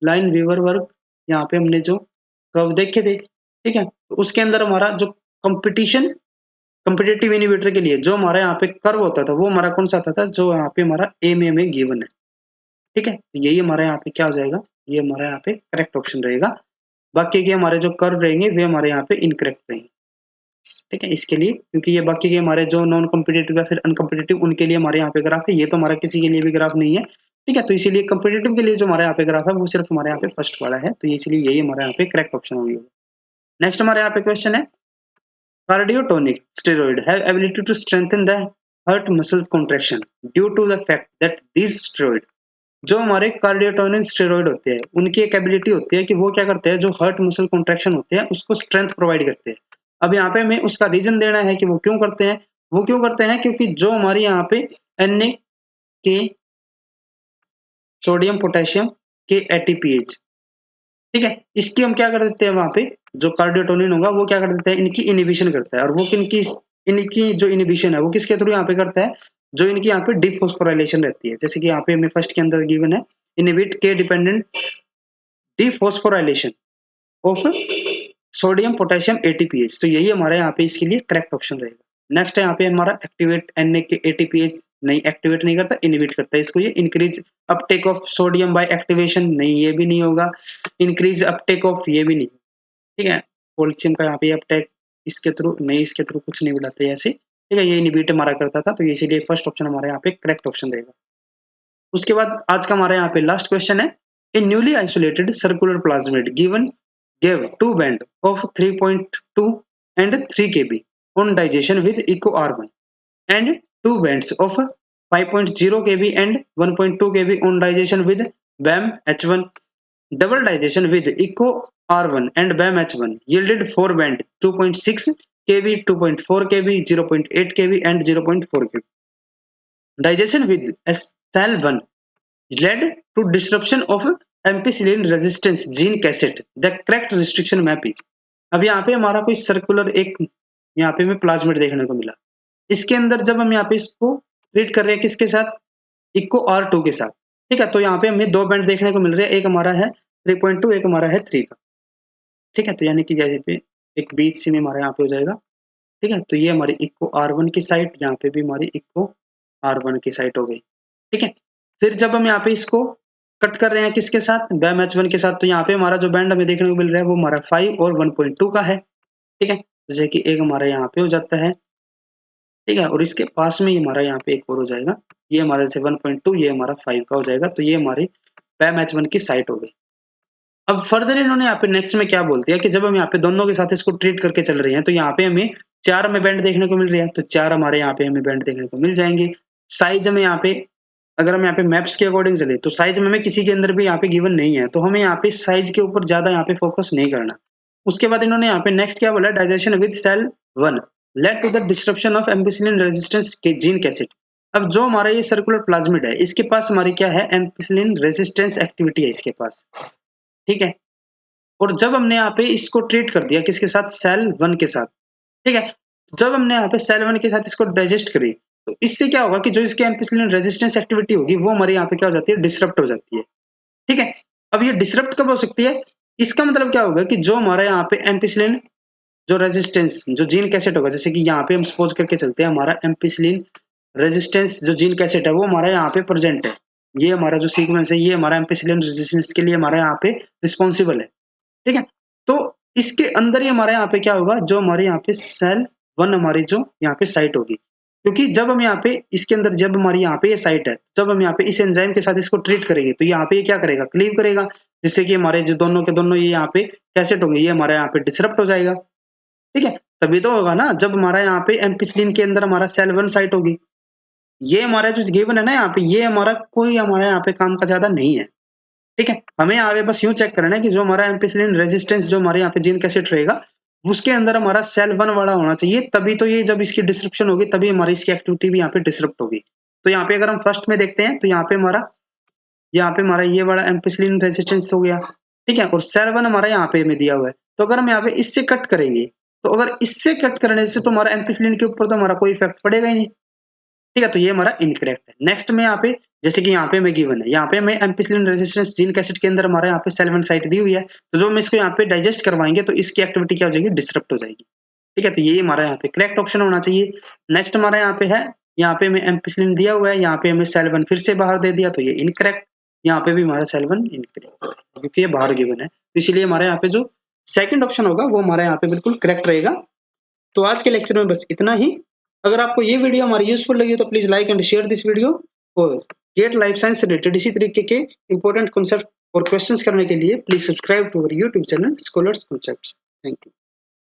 लाइन वीवर वर्क यहाँ पे हमने जो कर्व देखे थे, ठीक है, तो उसके अंदर हमारा जो कॉम्पिटिटिव इनिवेटर के लिए जो हमारा यहाँ पे कर्व होता था वो हमारा कौन सा आता था, जो यहाँ पे हमारा ए में गिवन है, ठीक है, तो यही हमारा यहाँ पे क्या हो जाएगा, ये हमारा यहाँ पे करेक्ट ऑप्शन रहेगा। बाकी के हमारे जो कर्व रहेंगे वे हमारे यहाँ पे इनकरेक्ट रहेंगे, ठीक है, इसके लिए, क्योंकि ये बाकी के हमारे जो नॉन कॉम्पिटिटिव या फिर अनकॉम्पिटिटिव उनके लिए हमारे यहाँ पे ग्राफ है, ये तो हमारा किसी के लिए भी ग्राफ नहीं है, ठीक है, तो इसीलिए कॉम्पिटिटिव के लिए जो हमारे यहाँ पे ग्राफ है वो सिर्फ हमारे यहाँ पे फर्स्ट वाला है, तो इसलिए यही हमारे यहाँ पे करेक्ट ऑप्शन होगी। नेक्स्ट हमारे यहाँ पे क्वेश्चन है, cardiotonic steroid have ability to strengthen the heart muscles contraction due to the fact that this steroid, जो हमारे कार्डियोटोनिक स्टेरॉइड होते हैं उनकी एक एबिलिटी होती है कि वो क्या करते हैं, जो हार्ट मसल कॉन्ट्रैक्शन होते हैं उसको स्ट्रेंथ प्रोवाइड करते हैं। अब यहाँ पे हमें उसका रीजन देना है कि वो क्यों करते हैं, वो क्यों करते हैं, क्योंकि जो हमारी यहाँ पे Na के सोडियम पोटेशियम के ATPase, ठीक है, इसकी हम क्या कर देते हैं, वहां पे जो कार्डियोटोनिन होगा वो क्या कर देता है, इनकी इनिबिशन करता है, और वो इनकी जो इनिबिशन है वो किसके थ्रू यहाँ पे करता है, जो इनकी यहाँ पे डिफॉस्फोराइलेशन रहती है, जैसे कि यहाँ पे हमें फर्स्ट के अंदर गिवन है, inhibit K dependent dephosphorylation of sodium potassium ATPase, तो यही हमारे यहाँ पे इसके लिए करेक्ट ऑप्शन रहेगा। नेक्स्ट है यहाँ पे हमारा एक्टिवेट Na के ATPase, नहीं एक्टिवेट नहीं करता, इनहिबिट करता है इसको, ये increase uptake of sodium by activation, नहीं ये भी नहीं होगा, इंक्रीज अपटेक ऑफ, ये भी नहीं, ठीक है, पोटेशियम का यहाँ पे अपटेक इसके थ्रू नहीं, इसके थ्रू कुछ नहीं बढ़ाते ऐसे, ठीक है, ये इनहिबिट हमारा करता था, तो इसीलिए फर्स्ट ऑप्शन हमारे यहाँ पे करेक्ट ऑप्शन रहेगा। उसके बाद आज का हमारे यहाँ पे लास्ट क्वेश्चन है, in newly isolated circular plasmid given gave two band of 3.2 and 3 kb on digestion with echo R1 and two bands of 5.0 kb and 1.2 kb on digestion with BAM H1. Double digestion with echo R1 and BAM H1 yielded 4 band 2.6 kb, 2.4 kb, 0.8 kb and 0.4 kb. Digestion with SL1 led to disruption of ampicillin resistance gene cassette. The correct restriction map is, अब यहाँ पे हमारा कोई circular एक यहाँ पे हमें plasmid देखने को मिला, इसके अंदर जब हम यहाँ पे इसको ट्रीट कर रहे हैं किसके साथ, इको R2 के साथ, ठीक है, तो यहाँ पे हमें दो बैंड देखने को मिल रहे हैं, एक हमारा है 3.2, एक हमारा है 3 का, ठीक है, तो यानी कि जैसे पे एक बीच सी में हमारा यहाँ पे हो जाएगा, ठीक है, तो ये हमारी इको R1 की साइट, यहाँ पे भी हमारी इको R1 की साइट हो गई, ठीक है। फिर जब हम यहाँ पे इसको कट कर रहे हैं किसके साथ, BAM H1 के साथ, तो यहाँ पे हमारा जो बैंड हमें देखने को मिल रहा है वो हमारा 5 और 1.2 का है, ठीक है, जैसे कि एक हमारा यहाँ पे हो जाता है, ठीक है, और इसके पास में ही हमारा यहाँ पे एक और हो जाएगा, ये हमारे से 1.2, ये हमारा 5 का हो जाएगा, तो ये हमारी BAM H1 की साइट हो गई। अब फर्दर इन्होंने यहाँ पे नेक्स्ट में क्या बोल दिया कि जब हम यहाँ पे दोनों के साथ इसको ट्रीट करके चल रहे हैं, तो यहाँ पे हमें 4 हमें बैंड देखने को मिल रहे हैं, तो 4 हमारे यहाँ पे हमें बैंड देखने को मिल जाएंगे। साइज हमें यहाँ पे, अगर हम यहाँ पे मैप्स के अकॉर्डिंग चले तो साइज में हमें किसी के अंदर भी यहाँ पे गिवन नहीं है, तो हमें यहाँ पे साइज के ऊपर ज्यादा यहाँ पे फोकस नहीं करना। उसके बाद इन्होंने यहाँ पे नेक्स्ट क्या बोला, digestion with Sal 1 led to the disruption of ampicillin resistance के जीन कैसेट। अब जो हमारा ये सर्कुलर प्लाज्मिड है इसके पास हमारी क्या है, एम्पिसिलिन रेजिस्टेंस एक्टिविटी है इसके पास, ठीक है, और जब हमने यहाँ पे इसको ट्रीट कर दिया किसके साथ, सेल 1 के साथ, ठीक है, जब हमने यहाँ पे सेल 1 के साथ इसको डाइजेस्ट करी तो इससे क्या होगा कि जो इसके एम्पिसिलिन रेजिस्टेंस एक्टिविटी होगी वो हमारे यहाँ पे क्या हो जाती है, डिसरप्ट हो जाती है, ठीक है। अब ये डिसरप्ट कब हो सकती है, इसका मतलब क्या होगा कि जो हमारे यहाँ पे एम्पिसिलिन जो रेजिस्टेंस जो जीन कैसेट होगा, जैसे कि यहाँ पे हम सपोज करके चलते हैं हमारा एम्पिसिलिन रेजिस्टेंस जो जीन कैसेट है वो हमारा यहाँ पे प्रेजेंट है, ये हमारा जो सीक्वेंस है ये हमारा एम्पिसिलिन रेजिस्टेंस के लिए हमारा यहाँ पे रिस्पॉन्सिबल है, ठीक है। तो इसके अंदर ही हमारे यहाँ पे क्या होगा, जो हमारे यहाँ पे सेल 1 हमारी जो यहाँ पे साइट होगी, क्योंकि जब हम यहाँ पे इसके अंदर जब हमारी यहाँ पे ये साइट है, जब हम यहाँ पे इस एंजाइम के साथ इसको ट्रीट करेंगे तो यहाँ पे ये क्या करेगा, क्लीव करेगा, जिससे कि हमारे जो दोनों के दोनों ये यहाँ पे कैसेट होंगे ये हमारे यहाँ पे डिसरप्ट हो जाएगा, ठीक है। तभी तो होगा ना जब हमारा यहाँ पे एम्पिसिलिन के अंदर हमारा सेल 1 साइट होगी, ये हमारा जो गिवन है ना यहाँ पे, ये हमारा कोई हमारे यहाँ पे काम का ज्यादा नहीं है, ठीक है। हमें आगे बस यूं चेक करना है कि जो हमारा एम्पिसिलिन रेजिस्टेंस जो हमारे यहाँ पे जीन कैसेट रहेगा उसके अंदर हमारा सेल 1 वाला होना चाहिए, तभी तो ये जब इसकी डिस्क्रिप्शन होगी तभी हमारी इसकी एक्टिविटी भी यहाँ पे डिसरप्ट होगी। तो यहाँ पे अगर हम फर्स्ट में देखते हैं तो यहाँ पे हमारा ये वाला एम्पिसिलिन रेजिस्टेंस हो गया, ठीक है, और सेल 1 हमारा यहाँ पे में दिया हुआ है, तो अगर हम यहाँ पे इससे कट करेंगे तो अगर इससे कट करने से तो हमारा एम्पिसिलिन के ऊपर तो हमारा कोई इफेक्ट पड़ेगा ही नहीं, ठीक है, तो ये हमारा इनकरेक्ट है। नेक्स्ट में यहाँ पे जैसे कि यहाँ पे हमें गिवन है, यहाँ पे हमें एम्पिसिलिन रेजिस्टेंस जिंक एसिड के अंदर हमारे यहाँ पे सेल 1 साइट दी हुई है, तो जो हम इसको यहाँ पे डाइजेस्ट करवाएंगे तो इसकी एक्टिविटी क्या हो जाएगी, डिसरप्ट हो जाएगी। ठीक है, तो ये हमारा यहाँ पे करेक्ट ऑप्शन होना चाहिए। नेक्स्ट हमारा यहाँ पे है, यहाँ पे हमें एम्पिसिलिन दिया हुआ है, यहाँ पे हमें सेल 1 फिर से बाहर दे दिया, तो ये इनकरेक्ट। यहाँ पे भी हमारा सेल 1 इनकरेक्ट क्योंकि ये बाहर गिवन है, तो इसलिए हमारे यहाँ पे जो सेकंड ऑप्शन होगा वो हमारे यहाँ पे बिल्कुल करेक्ट रहेगा। तो आज के लेक्चर में बस इतना ही। अगर आपको ये वीडियो हमारी यूजफुल लगी तो please like and share this video, और गेट लाइफ साइंस से रिलेटेड इसी तरीके के इंपॉर्टेंट कॉन्सेप्ट और क्वेश्चंस करने के लिए please subscribe to our YouTube channel Scholars Concepts. Thank you.